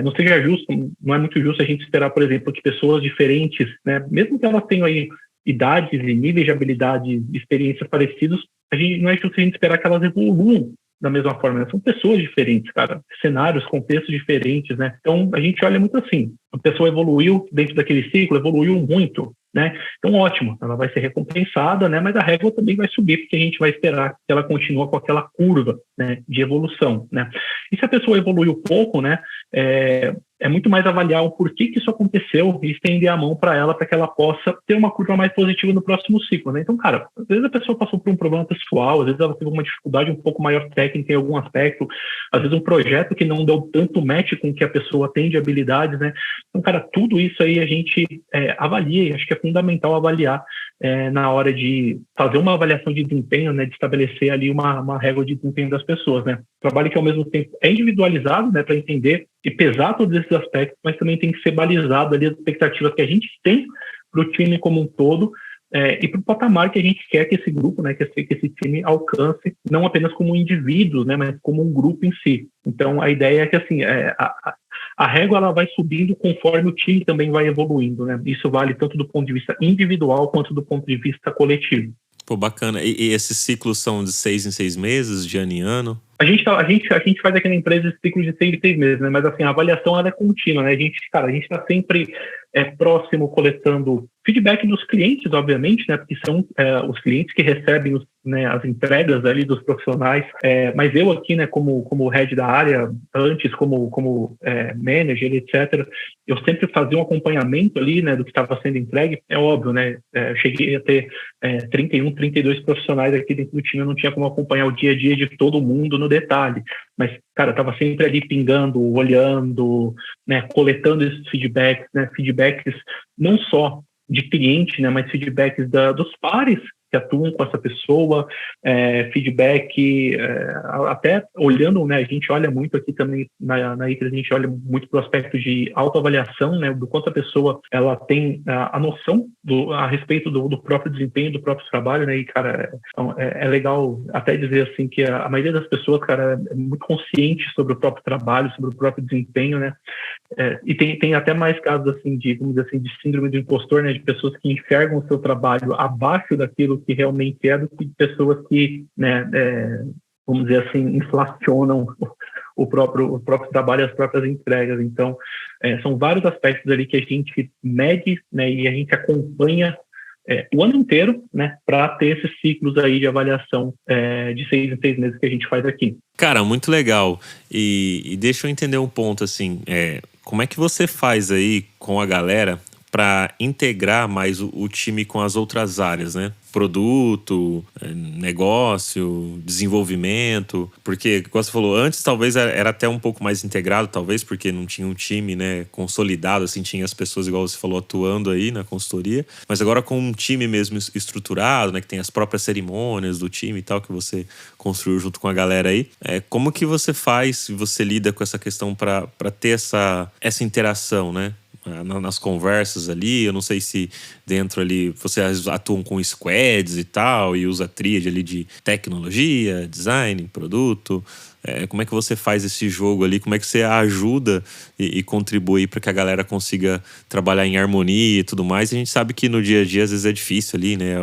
não seja justo, não é muito justo a gente esperar, por exemplo, que pessoas diferentes, né, mesmo que elas tenham aí idades e níveis de habilidade e experiências parecidos, não é justo a gente esperar que elas evoluam da mesma forma, né? São pessoas diferentes, cara, cenários, contextos diferentes, né? Então, a gente olha muito assim, a pessoa evoluiu dentro daquele ciclo, evoluiu muito, né? Então, ótimo, ela vai ser recompensada, né? Mas a régua também vai subir, porque a gente vai esperar que ela continue com aquela curva, né, de evolução, né? E se a pessoa evoluiu pouco, né, é muito mais avaliar o porquê que isso aconteceu e estender a mão para ela, para que ela possa ter uma curva mais positiva no próximo ciclo, né? Então, cara, às vezes a pessoa passou por um problema pessoal, às vezes ela teve uma dificuldade um pouco maior técnica em algum aspecto, às vezes um projeto que não deu tanto match com o que a pessoa tem de habilidades, né? Então, cara, tudo isso aí a gente avalia, e acho que é fundamental avaliar na hora de fazer uma avaliação de desempenho, né? De estabelecer ali uma régua de desempenho das pessoas, né? trabalho que ao mesmo tempo é individualizado, né, para entender e pesar todos esses aspectos, mas também tem que ser balizado ali as expectativas que a gente tem para o time como um todo, e para o patamar que a gente quer que esse grupo, né, que esse time alcance, não apenas como indivíduos, né, mas como um grupo em si. Então, a ideia é que assim, a régua ela vai subindo conforme o time também vai evoluindo, né? Isso vale tanto do ponto de vista individual quanto do ponto de vista coletivo. Pô, bacana. E esses ciclos são de 6 em 6 meses, de ano em ano? A gente faz aqui na empresa esse ciclo de 6 em 6 meses, né? Mas assim, a avaliação ela é contínua, né? A gente está sempre próximo, coletando feedback dos clientes, obviamente, né? Porque são os clientes que recebem as entregas ali dos profissionais. Mas eu aqui, né, como head da área, antes como manager, etc., eu sempre fazia um acompanhamento ali, né, do que estava sendo entregue. É óbvio, né? Eu cheguei a ter 31, 32 profissionais aqui dentro do time, eu não tinha como acompanhar o dia a dia de todo mundo no detalhe. Mas, cara, estava sempre ali pingando, olhando, né, coletando esses feedbacks, né, feedbacks não só de cliente, né, mas feedbacks dos pares que atuam com essa pessoa, feedback, até olhando, né, a gente olha muito aqui também na ITRES, a gente olha muito para o aspecto de autoavaliação, né, do quanto a pessoa ela tem a noção a respeito do próprio desempenho, do próprio trabalho, né, e, cara, é legal até dizer, assim, que a maioria das pessoas, cara, é muito consciente sobre o próprio trabalho, sobre o próprio desempenho, né, e tem até mais casos, assim, vamos dizer assim, de síndrome do impostor, né, de pessoas que enxergam o seu trabalho abaixo daquilo que realmente é, do que pessoas que, né, vamos dizer assim, inflacionam o próprio trabalho e as próprias entregas. Então, são vários aspectos ali que a gente mede, né, e a gente acompanha o ano inteiro, né, para ter esses ciclos aí de avaliação de 6 em 6 meses que a gente faz aqui. Cara, muito legal. E deixa eu entender um ponto, assim, como é que você faz aí com a galera para integrar mais o time com as outras áreas, né? Produto, negócio, desenvolvimento, porque, como você falou, antes talvez era até um pouco mais integrado, talvez porque não tinha um time, né, consolidado, assim, tinha as pessoas, igual você falou, atuando aí na consultoria, mas agora com um time mesmo estruturado, né, que tem as próprias cerimônias do time e tal, que você construiu junto com a galera aí, como que você faz, você lida com essa questão para ter essa interação, né? Nas conversas ali, eu não sei se dentro ali vocês atuam com squads e tal, e usa a tríade ali de tecnologia, design, produto. Como é que você faz esse jogo ali? Como é que você ajuda e contribui para que a galera consiga trabalhar em harmonia e tudo mais? A gente sabe que no dia a dia às vezes é difícil ali, né?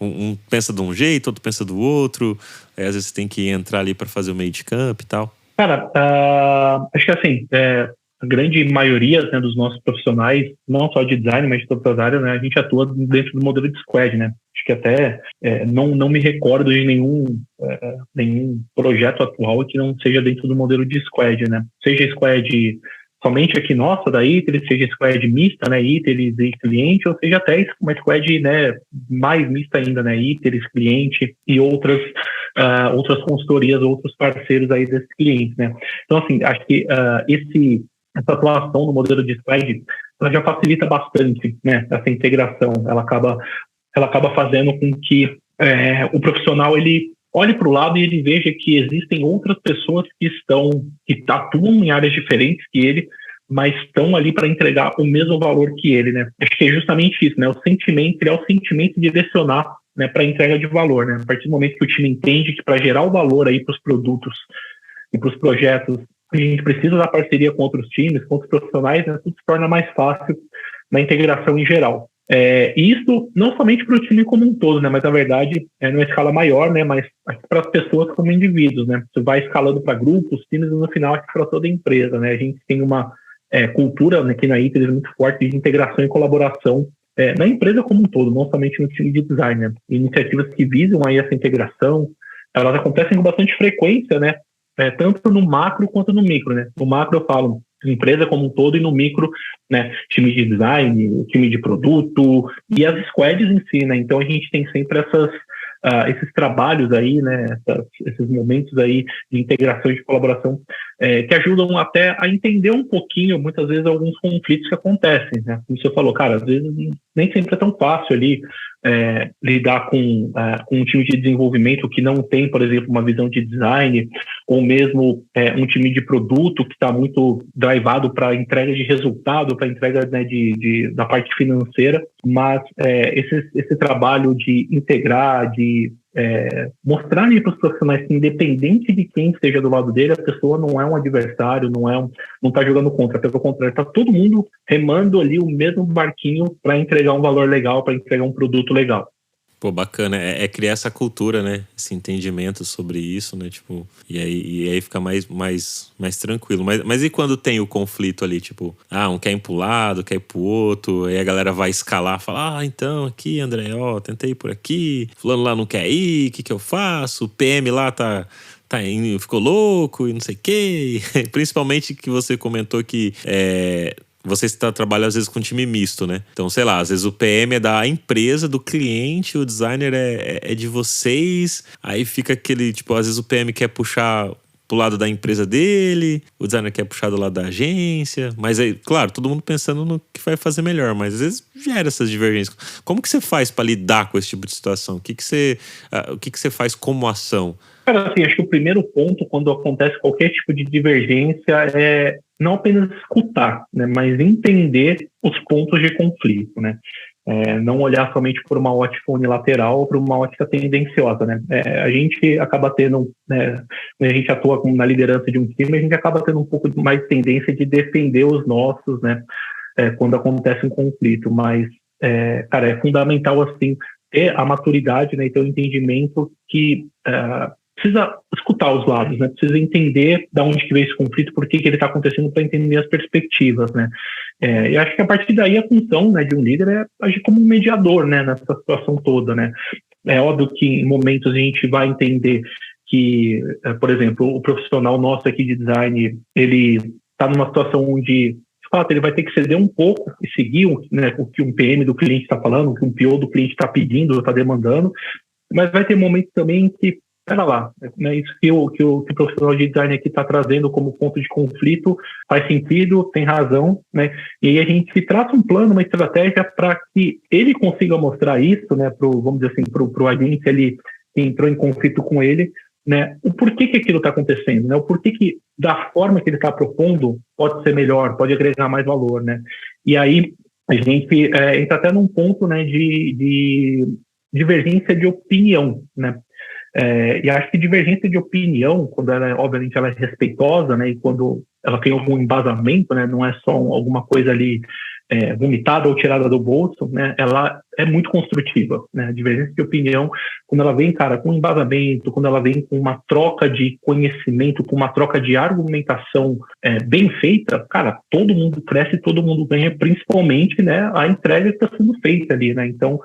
Um pensa de um jeito, outro pensa do outro. Às vezes você tem que entrar ali para fazer o meio de campo e tal. Cara, acho que assim, a grande maioria, né, dos nossos profissionais, não só de design, mas de todas as áreas, né, a gente atua dentro do modelo de squad, né? Acho que até não me recordo de nenhum projeto atual que não seja dentro do modelo de squad, né? Seja squad somente aqui nossa, da ITRES, seja squad mista, né, ITRES e cliente, ou seja até uma squad, né, mais mista ainda, né, ITRES, cliente e outras consultorias, outros parceiros aí desses clientes, né? Então, assim, acho que essa atuação no modelo de squad, ela já facilita bastante, né, essa integração. Ela acaba fazendo com que o profissional ele olhe para o lado e ele veja que existem outras pessoas que atuam em áreas diferentes que ele, mas estão ali para entregar o mesmo valor que ele, né? Acho que é justamente isso, né? Criar o sentimento de direcionar, né, para a entrega de valor, né? A partir do momento que o time entende que para gerar o valor aí para os produtos e para os projetos, a gente precisa da parceria com outros times, com outros profissionais, né? Tudo se torna mais fácil na integração em geral. E isso não somente para o time como um todo, né? Mas na verdade numa escala maior, né? Mas para as pessoas como indivíduos, né? Você vai escalando para grupos, times e no final para toda a empresa, né? A gente tem uma cultura, né, aqui na ITRES muito forte de integração e colaboração na empresa como um todo, não somente no time de design, né? Iniciativas que visam aí essa integração, elas acontecem com bastante frequência, né? Tanto no macro quanto no micro, né? No macro eu falo empresa como um todo e no micro, né? Time de design, time de produto e as squads em si, né? Então a gente tem sempre esses trabalhos aí, né? Esses momentos aí de integração e de colaboração que ajudam até a entender um pouquinho, muitas vezes, alguns conflitos que acontecem, né? Como você falou, cara, às vezes nem sempre é tão fácil ali lidar com um time de desenvolvimento que não tem, por exemplo, uma visão de design, ou mesmo um time de produto que está muito drivado para entrega de resultado, para entrega, né, da parte financeira, mas esse trabalho de integrar, de mostrar para os profissionais que, independente de quem esteja do lado dele, a pessoa não é um adversário, não está jogando contra, pelo contrário, está todo mundo remando ali o mesmo barquinho para entregar um valor legal, para entregar um produto legal. Pô, bacana. É criar essa cultura, né? Esse entendimento sobre isso, né? Tipo, e aí fica mais tranquilo. Mas e quando tem o conflito ali? Tipo, um quer ir pro lado, quer ir pro outro, aí a galera vai escalar, fala, então, aqui, André, tentei ir por aqui, fulano lá não quer ir, o que eu faço? O PM lá ficou louco e não sei o quê. Principalmente que você comentou que você trabalha às vezes com time misto, né? Então, sei lá, às vezes o PM é da empresa, do cliente, o designer é de vocês, aí fica aquele, tipo, às vezes o PM quer puxar pro lado da empresa dele, o designer quer puxar do lado da agência, mas aí, claro, todo mundo pensando no que vai fazer melhor, mas às vezes gera essas divergências. Como que você faz para lidar com esse tipo de situação? O que você faz como ação? Cara, assim, acho que o primeiro ponto, quando acontece qualquer tipo de divergência, é não apenas escutar, né, mas entender os pontos de conflito, né? Não olhar somente por uma ótica unilateral ou por uma ótica tendenciosa, né? A gente acaba tendo, né, quando a gente atua na liderança de um time, a gente acaba tendo um pouco mais tendência de defender os nossos, né, quando acontece um conflito, mas, cara, é fundamental, assim, ter a maturidade, né, e ter o entendimento que precisa escutar os lados, né? Precisa entender de onde que veio esse conflito, por que ele está acontecendo, para entender as perspectivas, né? E acho que a partir daí a função, né, de um líder é agir como um mediador, né, nessa situação toda, né? É óbvio que em momentos a gente vai entender que, por exemplo, o profissional nosso aqui de design, ele está numa situação onde, de fato, ele vai ter que ceder um pouco e seguir, né, o que um PM do cliente está falando, o que um PO do cliente está pedindo, está demandando, mas vai ter momentos também que, pera lá, né, isso que o profissional de design aqui está trazendo como ponto de conflito faz sentido, tem razão, né? E aí a gente traça um plano, uma estratégia para que ele consiga mostrar isso, né, vamos dizer assim, pro agente ali que entrou em conflito com ele, né, o porquê que aquilo está acontecendo, né, o porquê que da forma que ele está propondo pode ser melhor, pode agregar mais valor, né? E aí a gente entra até num ponto, né, de divergência de opinião, né? E acho que divergência de opinião, quando obviamente ela é respeitosa, né, e quando ela tem algum embasamento, né, não é só alguma coisa ali vomitada ou tirada do bolso, né, ela é muito construtiva, né? A divergência de opinião, quando ela vem, cara, com embasamento, quando ela vem com uma troca de conhecimento, com uma troca de argumentação bem feita, cara, todo mundo cresce, todo mundo ganha, principalmente, né, a entrega que está sendo feita ali, né? Então,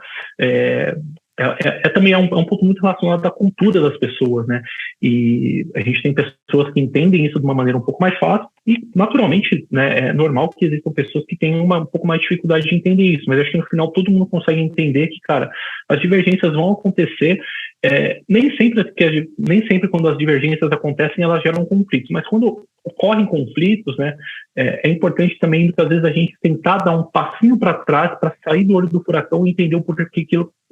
também um ponto muito relacionado à cultura das pessoas, né? E a gente tem pessoas que entendem isso de uma maneira um pouco mais fácil e, naturalmente, né, é normal que existam pessoas que tenham um pouco mais de dificuldade de entender isso, mas acho que no final todo mundo consegue entender que, cara, as divergências vão acontecer, nem sempre quando as divergências acontecem elas geram conflitos, mas quando ocorrem conflitos, né, é importante também, muitas vezes, a gente tentar dar um passinho para trás para sair do olho do furacão e entender o porquê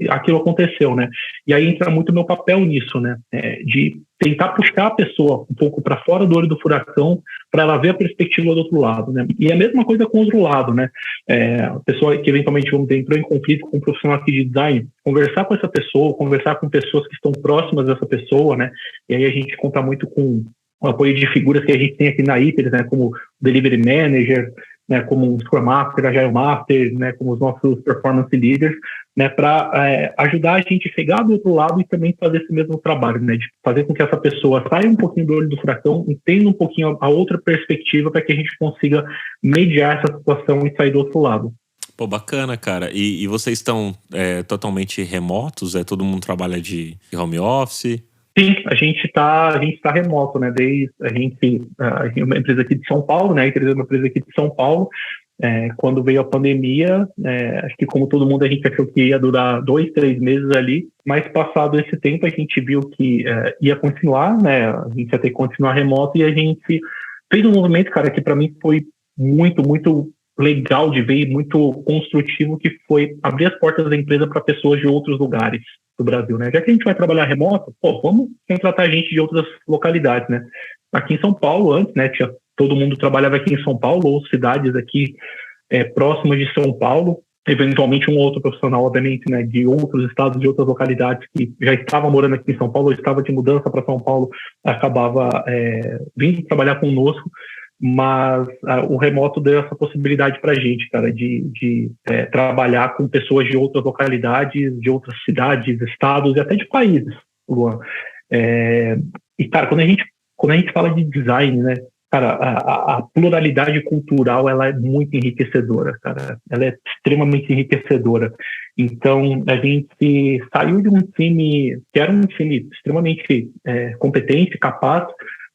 aquilo aconteceu, né? E aí entra muito o meu papel nisso, né? De tentar puxar a pessoa um pouco para fora do olho do furacão para ela ver a perspectiva do outro lado, né? E a mesma coisa com o outro lado, né? A pessoa que eventualmente entrou em conflito com um profissional aqui de design, conversar com essa pessoa, conversar com pessoas que estão próximas dessa pessoa, né? E aí a gente conta muito com o apoio de figuras que a gente tem aqui na Iteris, né? Como o Delivery Manager, né, como um Scrum Master, Agile Master, né, como os nossos Performance Leaders, né, para ajudar a gente a chegar do outro lado e também fazer esse mesmo trabalho, né, de fazer com que essa pessoa saia um pouquinho do olho do furacão, entenda um pouquinho a outra perspectiva para que a gente consiga mediar essa situação e sair do outro lado. Pô, bacana, cara. E vocês estão totalmente remotos? Todo mundo trabalha de home office? Sim, a gente tá remoto, né? A gente é uma empresa aqui de São Paulo, né? A empresa é uma empresa aqui de São Paulo. Quando veio a pandemia, acho que como todo mundo a gente achou que ia durar 2, 3 meses ali, mas passado esse tempo a gente viu que ia continuar, né? A gente ia ter que continuar remoto e a gente fez um movimento, cara, que para mim foi muito, muito legal de ver e muito construtivo, que foi abrir as portas da empresa para pessoas de outros lugares do Brasil, né? Já que a gente vai trabalhar remoto, vamos contratar gente de outras localidades, né? Aqui em São Paulo, antes, né, todo mundo trabalhava aqui em São Paulo, ou cidades aqui próximas de São Paulo, eventualmente um outro profissional, obviamente, né, de outros estados, de outras localidades que já estava morando aqui em São Paulo, ou estava de mudança para São Paulo, acabava vindo trabalhar conosco, mas o remoto deu essa possibilidade para a gente, cara, de trabalhar com pessoas de outras localidades, de outras cidades, estados e até de países, Luan. E, cara, quando a gente fala de design, né, cara, a pluralidade cultural, ela é muito enriquecedora, cara. Ela é extremamente enriquecedora. Então, a gente saiu de um time que era um time extremamente competente, capaz,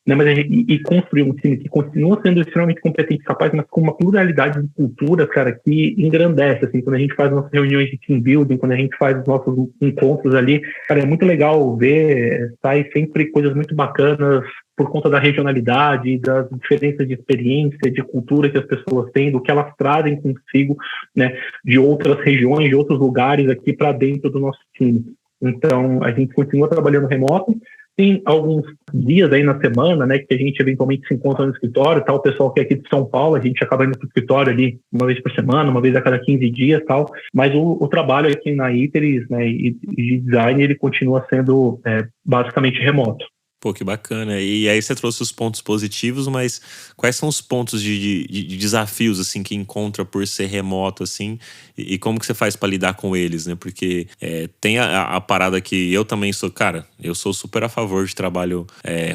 né, e construiu um time que continua sendo extremamente competente e capaz, mas com uma pluralidade de culturas, cara, que engrandece, assim, quando a gente faz nossas reuniões de team building, quando a gente faz os nossos encontros ali, cara, é muito legal ver, sai sempre coisas muito bacanas por conta da regionalidade, das diferenças de experiência, de cultura que as pessoas têm, do que elas trazem consigo, né, de outras regiões, de outros lugares aqui para dentro do nosso time. Então, a gente continua trabalhando remoto. Tem alguns dias aí na semana, né, que a gente eventualmente se encontra no escritório, tal, o pessoal que é aqui de São Paulo, a gente acaba indo para o escritório ali uma vez por semana, uma vez a cada 15 dias, tal, mas o trabalho aqui na Iteris, né, e de design, ele continua sendo basicamente remoto. Pô, que bacana. E aí você trouxe os pontos positivos, mas quais são os pontos de desafios, assim, que encontra por ser remoto, assim, e como que você faz para lidar com eles, né? Porque tem a parada que eu também sou, cara, eu sou super a favor de trabalho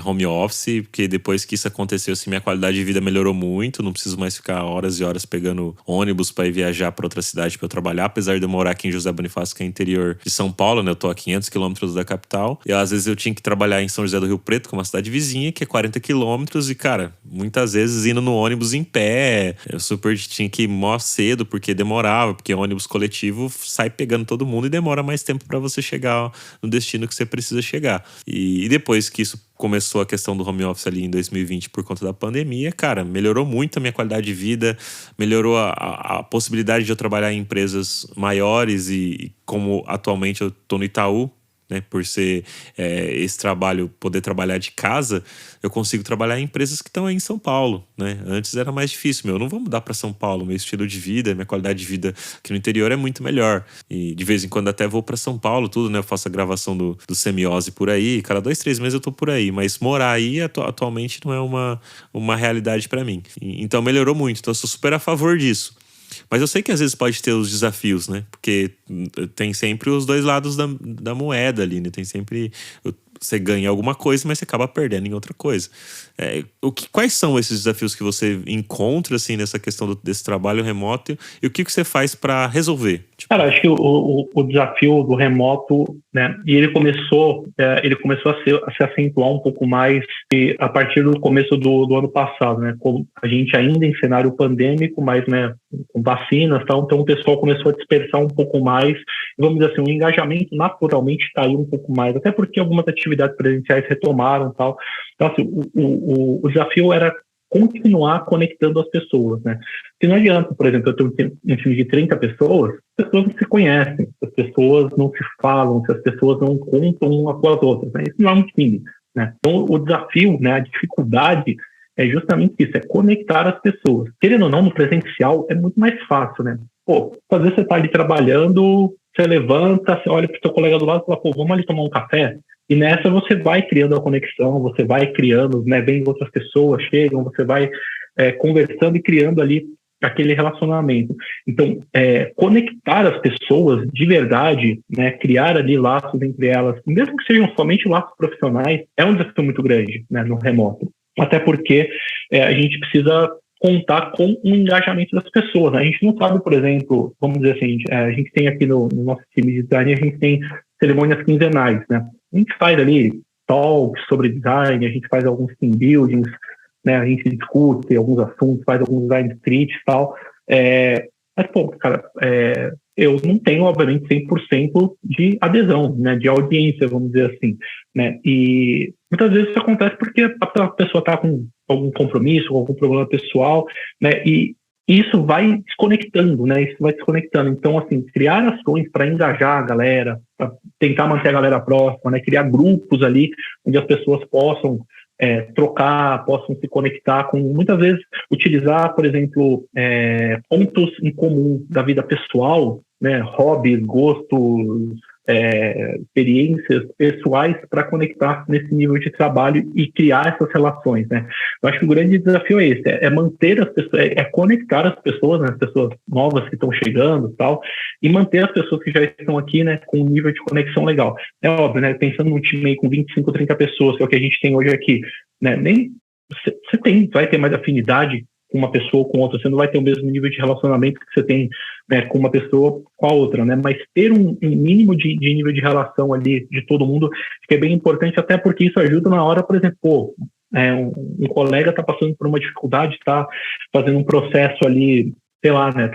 home office, porque depois que isso aconteceu, assim, minha qualidade de vida melhorou muito, não preciso mais ficar horas e horas pegando ônibus para ir viajar para outra cidade para eu trabalhar, apesar de eu morar aqui em José Bonifácio, que é interior de São Paulo, né? Eu tô a 500 quilômetros da capital, e às vezes eu tinha que trabalhar em São José do Rio Preto, que é uma cidade vizinha, que é 40 quilômetros, e, cara, muitas vezes indo no ônibus em pé, eu super tinha que ir mó cedo, porque demorava, porque ônibus coletivo sai pegando todo mundo e demora mais tempo para você chegar no destino que você precisa chegar. E depois que isso começou a questão do home office ali em 2020 por conta da pandemia, cara, melhorou muito a minha qualidade de vida, melhorou a possibilidade de eu trabalhar em empresas maiores e como atualmente eu tô no Itaú, né, por ser esse trabalho, poder trabalhar de casa, eu consigo trabalhar em empresas que estão aí em São Paulo, né? Antes era mais difícil, eu não vou mudar para São Paulo, meu estilo de vida, minha qualidade de vida aqui no interior é muito melhor, e de vez em quando até vou para São Paulo, tudo, né? Eu faço a gravação do Semiose por aí, cada 2-3 meses eu tô por aí, mas morar aí atualmente não é uma realidade para mim, então melhorou muito, então eu sou super a favor disso. Mas eu sei que às vezes pode ter os desafios, né? Porque tem sempre os dois lados da moeda ali, né? Tem sempre... Você ganha alguma coisa, mas você acaba perdendo em outra coisa. Quais são esses desafios que você encontra, assim, nessa questão desse trabalho remoto? E o que você faz para resolver? Cara, acho que o desafio do remoto, né? E ele começou a se acentuar um pouco mais a partir do começo do ano passado, né? Com a gente ainda em cenário pandêmico, mas, né, com vacinas e tal, então o pessoal começou a dispersar um pouco mais. Vamos dizer assim, o engajamento naturalmente caiu um pouco mais, até porque algumas atividades presenciais retomaram e tal. Então, assim, o desafio era continuar conectando as pessoas, né? Porque não adianta, por exemplo, eu tenho um time de 30 pessoas, as pessoas não se conhecem, as pessoas não se falam, as pessoas não contam umas com as outras, né? Isso não é um time, né? Então, o desafio, né, a dificuldade é justamente isso, é conectar as pessoas. Querendo ou não, no presencial é muito mais fácil, né? Pô, às vezes você tá ali trabalhando, você levanta, você olha pro seu colega do lado e fala, pô, vamos ali tomar um café? E nessa você vai criando a conexão, você vai criando, né, vem outras pessoas, chegam, você vai conversando e criando ali aquele relacionamento. Então, conectar as pessoas de verdade, né, criar ali laços entre elas, mesmo que sejam somente laços profissionais, é um desafio muito grande, né, no remoto. Até porque a gente precisa contar com o engajamento das pessoas, né? A gente não sabe, por exemplo, vamos dizer assim, a gente tem aqui no nosso time de design, a gente tem cerimônias quinzenais, né? A gente faz ali talks sobre design, a gente faz alguns team buildings, né? A gente discute alguns assuntos, faz alguns design streets e tal. Mas, pô, cara, eu não tenho, obviamente, 100% de adesão, né? De audiência, vamos dizer assim, né? E muitas vezes isso acontece porque a pessoa está com algum compromisso, com algum problema pessoal, né? E isso vai desconectando, né? Isso vai desconectando. Então, assim, criar ações para engajar a galera, para tentar manter a galera próxima, né? Criar grupos ali onde as pessoas possam trocar, possam se conectar com, muitas vezes, utilizar, por exemplo, pontos em comum da vida pessoal, né? Hobbies, gostos, experiências pessoais para conectar nesse nível de trabalho e criar essas relações, né? Eu acho que o grande desafio é esse, é manter as pessoas, conectar as pessoas, né, as pessoas novas que estão chegando e tal, e manter as pessoas que já estão aqui, né, com um nível de conexão legal. É óbvio, né, pensando num time aí com 25, 30 pessoas, que é o que a gente tem hoje aqui, né, nem você vai ter mais afinidade com uma pessoa ou com outra, você não vai ter o mesmo nível de relacionamento que você tem, né, com uma pessoa com a outra, né? Mas ter um mínimo de nível de relação ali de todo mundo, acho que é bem importante, até porque isso ajuda na hora, por exemplo, um colega está passando por uma dificuldade, está fazendo um processo ali, sei lá, né?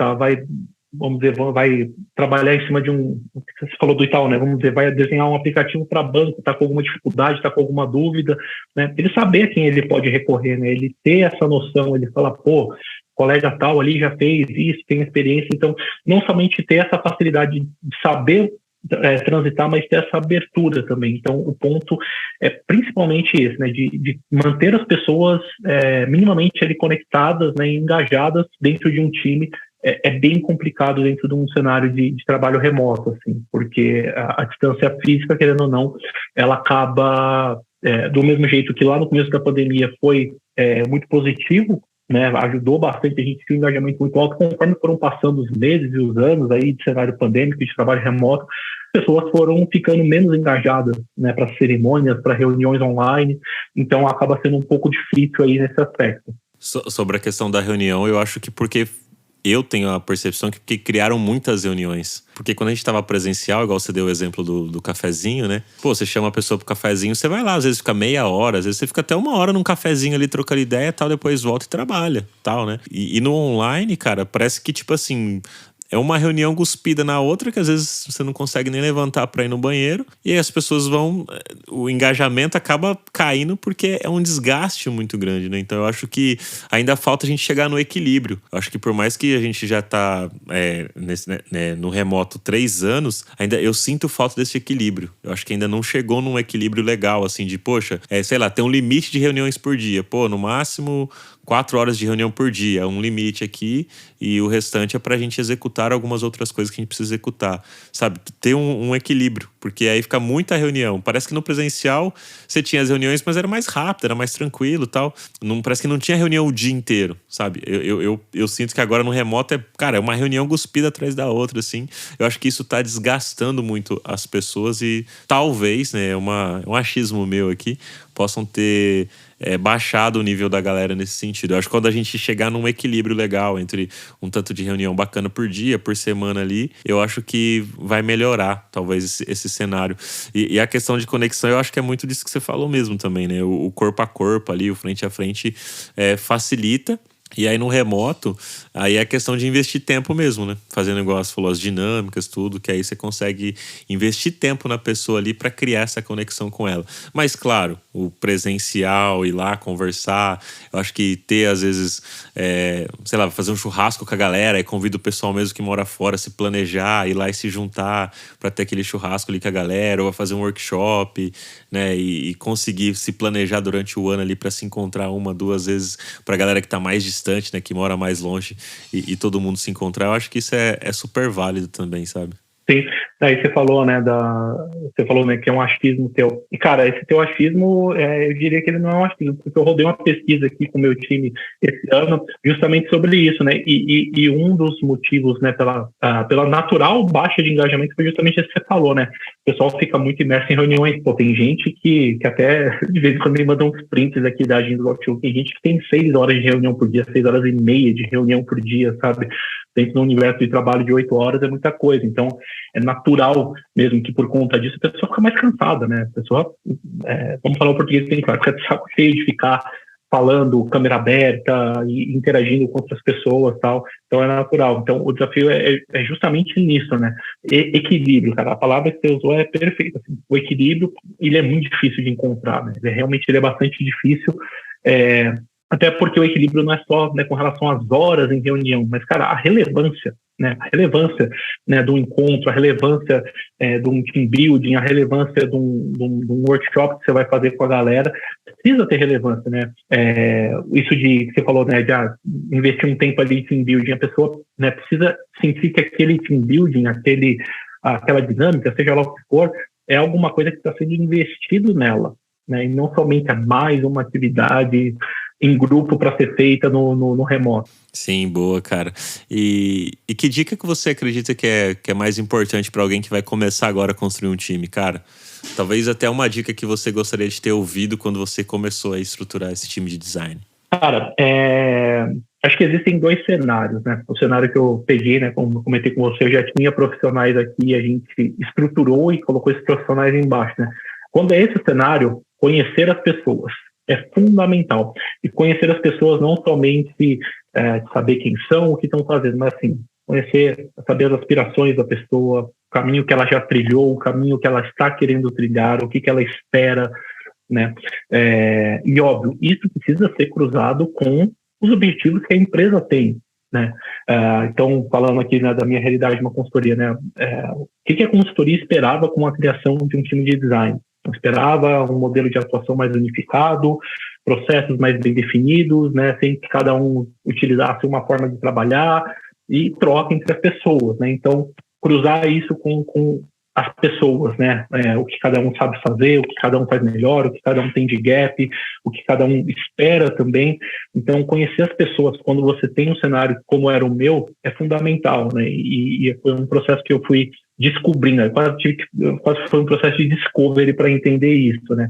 Vamos dizer, vai trabalhar em cima de você falou do Itaú, né? Vamos dizer, vai desenhar um aplicativo para banco, está com alguma dificuldade, está com alguma dúvida, né? Ele saber a quem ele pode recorrer, né? Ele ter essa noção, ele falar, pô, colega tal ali já fez isso, tem experiência, então não somente ter essa facilidade de saber transitar, mas ter essa abertura também. Então, o ponto é principalmente esse, né, de manter as pessoas minimamente ali conectadas, né, engajadas dentro de um time. É bem complicado dentro de um cenário de trabalho remoto, assim, porque a distância física, querendo ou não, ela acaba, do mesmo jeito que lá no começo da pandemia foi muito positivo, né, ajudou bastante, a gente tinha um engajamento muito alto, conforme foram passando os meses e os anos aí de cenário pandêmico, de trabalho remoto, pessoas foram ficando menos engajadas, né, para cerimônias, para reuniões online, então acaba sendo um pouco difícil aí nesse aspecto. Sobre a questão da reunião, eu acho que porque eu tenho a percepção que porque criaram muitas reuniões. Porque quando a gente estava presencial, igual você deu o exemplo do cafezinho, né? Pô, você chama a pessoa pro cafezinho, você vai lá, às vezes fica meia hora, às vezes você fica até uma hora num cafezinho ali trocando ideia e tal, depois volta e trabalha, tal, né? E no online, cara, parece que tipo assim, é uma reunião cuspida na outra, que às vezes você não consegue nem levantar para ir no banheiro. E aí as pessoas o engajamento acaba caindo porque é um desgaste muito grande, né? Então eu acho que ainda falta a gente chegar no equilíbrio. Eu acho que por mais que a gente já tá no remoto 3 anos, ainda eu sinto falta desse equilíbrio. Eu acho que ainda não chegou num equilíbrio legal, assim, de, poxa, sei lá, tem um limite de reuniões por dia. Pô, no máximo 4 horas de reunião por dia, é um limite aqui, e o restante é pra gente executar algumas outras coisas que a gente precisa executar, sabe? Ter um equilíbrio, porque aí fica muita reunião. Parece que no presencial você tinha as reuniões, mas era mais rápido, era mais tranquilo e tal. Parece que não tinha reunião o dia inteiro, sabe? Eu sinto que agora no remoto é uma reunião cuspida atrás da outra, assim. Eu acho que isso tá desgastando muito as pessoas e talvez, né, é um achismo meu aqui, possam ter baixado o nível da galera nesse sentido. Eu acho que quando a gente chegar num equilíbrio legal entre um tanto de reunião bacana por dia, por semana ali, eu acho que vai melhorar, talvez, esse cenário. E a questão de conexão, eu acho que é muito disso que você falou mesmo também, né? O corpo a corpo ali, o frente a frente facilita. E aí no remoto, aí é questão de investir tempo mesmo, né? Fazendo igual você falou, as dinâmicas, tudo, que aí você consegue investir tempo na pessoa ali para criar essa conexão com ela. Mas claro, o presencial, ir lá conversar, eu acho que ter às vezes, sei lá, fazer um churrasco com a galera e convida o pessoal mesmo que mora fora, se planejar, ir lá e se juntar para ter aquele churrasco ali com a galera, ou fazer um workshop, né? E conseguir se planejar durante o ano ali para se encontrar 1, 2 vezes pra galera que tá mais distante, né, que mora mais longe e todo mundo se encontrar. Eu acho que isso é super válido também, sabe? Sim, aí você falou, né, que é um achismo teu. E, cara, esse teu achismo, eu diria que ele não é um achismo, porque eu rodei uma pesquisa aqui com o meu time esse ano, justamente sobre isso, né, e um dos motivos, né, pela natural baixa de engajamento foi justamente isso que você falou, né, o pessoal fica muito imerso em reuniões. Pô, tem gente que até, de vez em quando, me manda uns prints aqui da agenda do Outlook, tem gente que tem 6 horas de reunião por dia, 6 horas e meia de reunião por dia, sabe? Dentro do universo de trabalho de 8 horas é muita coisa. Então, é natural mesmo que por conta disso a pessoa fica mais cansada, né? A pessoa, vamos falar o português bem claro, fica de saco cheio de ficar falando, câmera aberta e interagindo com outras pessoas, tal. Então, é natural. Então, o desafio é justamente nisso, né? Equilíbrio, cara. A palavra que você usou é perfeita. Assim. O equilíbrio, ele é muito difícil de encontrar, né? Ele é bastante difícil. Até porque o equilíbrio não é só, né, com relação às horas em reunião, mas, cara, a relevância, né, do encontro, a relevância de um team building, a relevância de um workshop que você vai fazer com a galera, precisa ter relevância, né? Isso que você falou, né, de investir um tempo ali em team building, a pessoa, né, precisa sentir que aquele team building, aquela dinâmica, seja lá o que for, é alguma coisa que está sendo investido nela, né? E não somente mais uma atividade em grupo para ser feita no remoto. Sim, boa, cara. E que dica que você acredita que é mais importante para alguém que vai começar agora a construir um time, cara? Talvez até uma dica que você gostaria de ter ouvido quando você começou a estruturar esse time de design. Cara, acho que existem 2 cenários, né? O cenário que eu peguei, né, como eu comentei com você, eu já tinha profissionais aqui, a gente estruturou e colocou esses profissionais embaixo, né? Quando é esse cenário, conhecer as pessoas é fundamental. E conhecer as pessoas não somente saber quem são, o que estão fazendo, mas assim, conhecer, saber as aspirações da pessoa, o caminho que ela já trilhou, o caminho que ela está querendo trilhar, o que ela espera, né? E óbvio, isso precisa ser cruzado com os objetivos que a empresa tem, né? Então, falando aqui, né, da minha realidade de uma consultoria, né? O que a consultoria esperava com a criação de um time de design? Eu esperava um modelo de atuação mais unificado, processos mais bem definidos, né, sem que cada um utilizasse uma forma de trabalhar e troca entre as pessoas, né? Então, cruzar isso com as pessoas, né? O que cada um sabe fazer, o que cada um faz melhor, o que cada um tem de gap, o que cada um espera também. Então, conhecer as pessoas quando você tem um cenário como era o meu é fundamental, né? E foi um processo que eu fui descobrindo, né? Quase foi um processo de discovery para entender isso, né?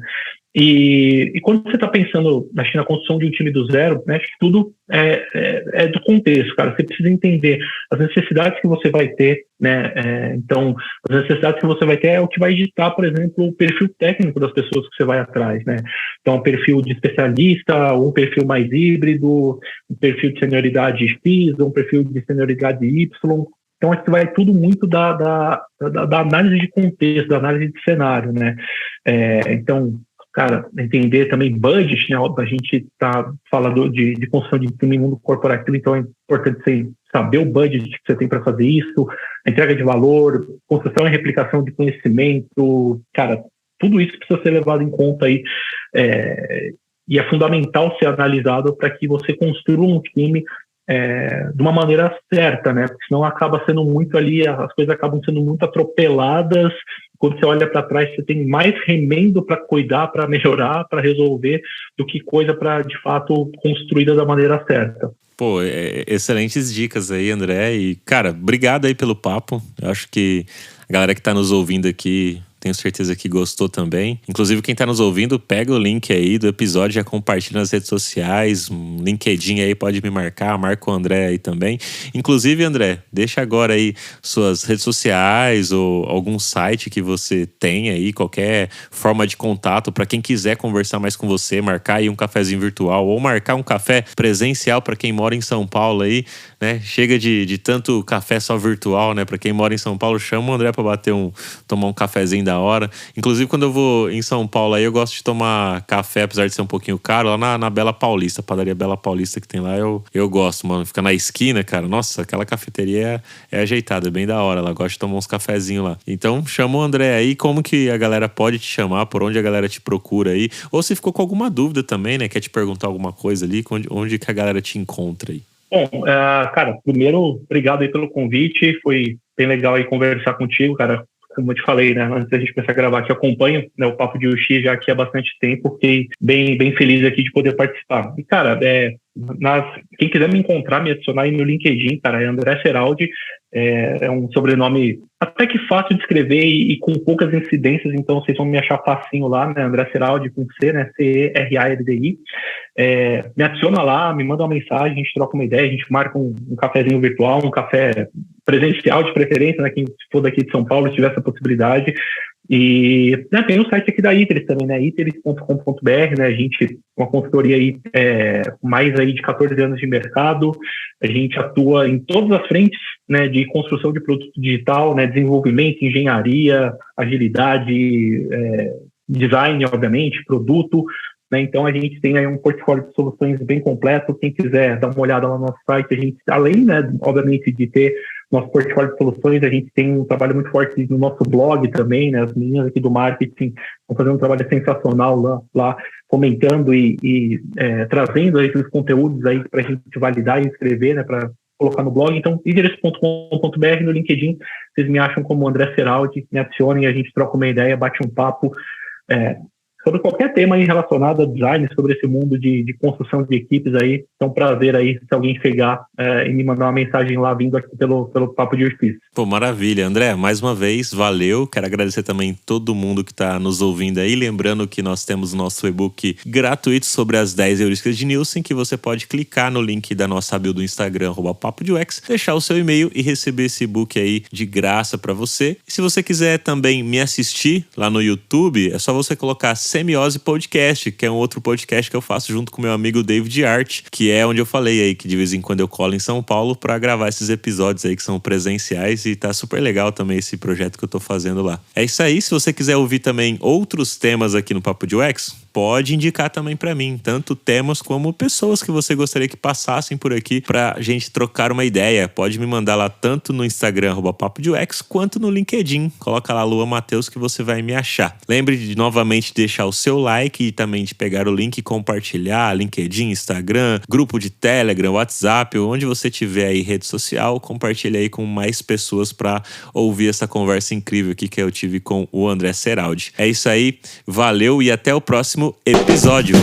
E quando você está pensando na construção de um time do zero, né, acho que tudo é do contexto, cara. Você precisa entender as necessidades que você vai ter, né? Então, as necessidades que você vai ter é o que vai ditar, por exemplo, o perfil técnico das pessoas que você vai atrás, né? Então, um perfil de especialista, um perfil mais híbrido, um perfil de senioridade X, um perfil de senioridade Y. Então, acho que vai tudo muito da análise de contexto, da análise de cenário, né? Então, cara, entender também budget, né? A gente está falando de construção de time no mundo corporativo, então é importante você saber o budget que você tem para fazer isso, a entrega de valor, construção e replicação de conhecimento, cara, tudo isso precisa ser levado em conta aí, e é fundamental ser analisado para que você construa um time de uma maneira certa, né? Porque senão acaba sendo muito ali, as coisas acabam sendo muito atropeladas. Quando você olha para trás, você tem mais remendo para cuidar, para melhorar, para resolver, do que coisa para, de fato, construída da maneira certa. Pô, excelentes dicas aí, André. E, cara, obrigado aí pelo papo. Eu acho que a galera que tá nos ouvindo aqui, tenho certeza que gostou também. Inclusive, quem tá nos ouvindo, pega o link aí do episódio, já compartilha nas redes sociais, um LinkedIn aí, pode me marcar, marca o André aí também. Inclusive, André, deixa agora aí suas redes sociais ou algum site que você tem aí, qualquer forma de contato para quem quiser conversar mais com você, marcar aí um cafezinho virtual ou marcar um café presencial para quem mora em São Paulo aí, né? Chega de tanto café só virtual, né? Para quem mora em São Paulo, chama o André para tomar um cafezinho da hora. Inclusive, quando eu vou em São Paulo aí, eu gosto de tomar café, apesar de ser um pouquinho caro, lá na Bela Paulista, a padaria Bela Paulista que tem lá, eu gosto, mano. Fica na esquina, cara. Nossa, aquela cafeteria é ajeitada, é bem da hora. Ela gosta de tomar uns cafezinhos lá. Então, chama o André aí. Como que a galera pode te chamar? Por onde a galera te procura aí? Ou se ficou com alguma dúvida também, né? Quer te perguntar alguma coisa ali? Onde que a galera te encontra aí? Bom, cara, primeiro, obrigado aí pelo convite. Foi bem legal aí conversar contigo, cara. Como eu te falei, né, antes da gente começar a gravar, que acompanho, né, o Papo de UX já aqui há bastante tempo, fiquei bem feliz aqui de poder participar. E, cara, quem quiser me encontrar, me adicionar aí no LinkedIn, cara, é André Seraldi, é um sobrenome até que fácil de escrever e com poucas incidências, então vocês vão me achar facinho lá, né, André Seraldi com C, né, C-E-R-A-L-D-I. Me adiciona lá, me manda uma mensagem, a gente troca uma ideia, a gente marca um cafezinho virtual, um café presencial de preferência, né, quem for daqui de São Paulo, se tiver essa possibilidade. E tem o site aqui da Iteris também, né, iteris.com.br, né, a gente, uma consultoria aí, mais aí de 14 anos de mercado, a gente atua em todas as frentes, né, de construção de produto digital, né, desenvolvimento, engenharia, agilidade, design, obviamente, produto, né? Então a gente tem aí um portfólio de soluções bem completo. Quem quiser dar uma olhada lá no nosso site, a gente, além, né, obviamente, de ter nosso portfólio de soluções, a gente tem um trabalho muito forte no nosso blog também, né? As meninas aqui do marketing estão fazendo um trabalho sensacional lá comentando e trazendo aí esses conteúdos aí para a gente validar e escrever, né? Para colocar no blog. Então, lideres.com.br, no LinkedIn, vocês me acham como André Seraldi, me adicionem, a gente troca uma ideia, bate um papo sobre qualquer tema aí relacionado a design, sobre esse mundo de construção de equipes aí. Então, prazer aí, se alguém chegar e me mandar uma mensagem lá vindo aqui pelo Papo de Workspace. Pô, maravilha. André, mais uma vez, valeu. Quero agradecer também todo mundo que está nos ouvindo aí. Lembrando que nós temos o nosso e-book gratuito sobre as 10 heurísticas de Nielsen, que você pode clicar no link da nossa bio do Instagram, @Papo de UX, deixar o seu e-mail e receber esse e-book aí de graça para você. E se você quiser também me assistir lá no YouTube, é só você colocar Semiose Podcast, que é um outro podcast que eu faço junto com meu amigo David Art, que é onde eu falei aí que de vez em quando eu colo em São Paulo para gravar esses episódios aí que são presenciais, e tá super legal também esse projeto que eu tô fazendo lá. É isso aí. Se você quiser ouvir também outros temas aqui no Papo de UX, pode indicar também para mim, tanto temas como pessoas que você gostaria que passassem por aqui pra gente trocar uma ideia. Pode me mandar lá tanto no Instagram, @Papo de UX, quanto no LinkedIn. Coloca lá Lua Matheus que você vai me achar. Lembre de novamente deixar o seu like e também de pegar o link e compartilhar, LinkedIn, Instagram, grupo de Telegram, WhatsApp, onde você tiver aí rede social, compartilha aí com mais pessoas para ouvir essa conversa incrível aqui que eu tive com o André Seraldi. É isso aí, valeu e até o próximo episódio.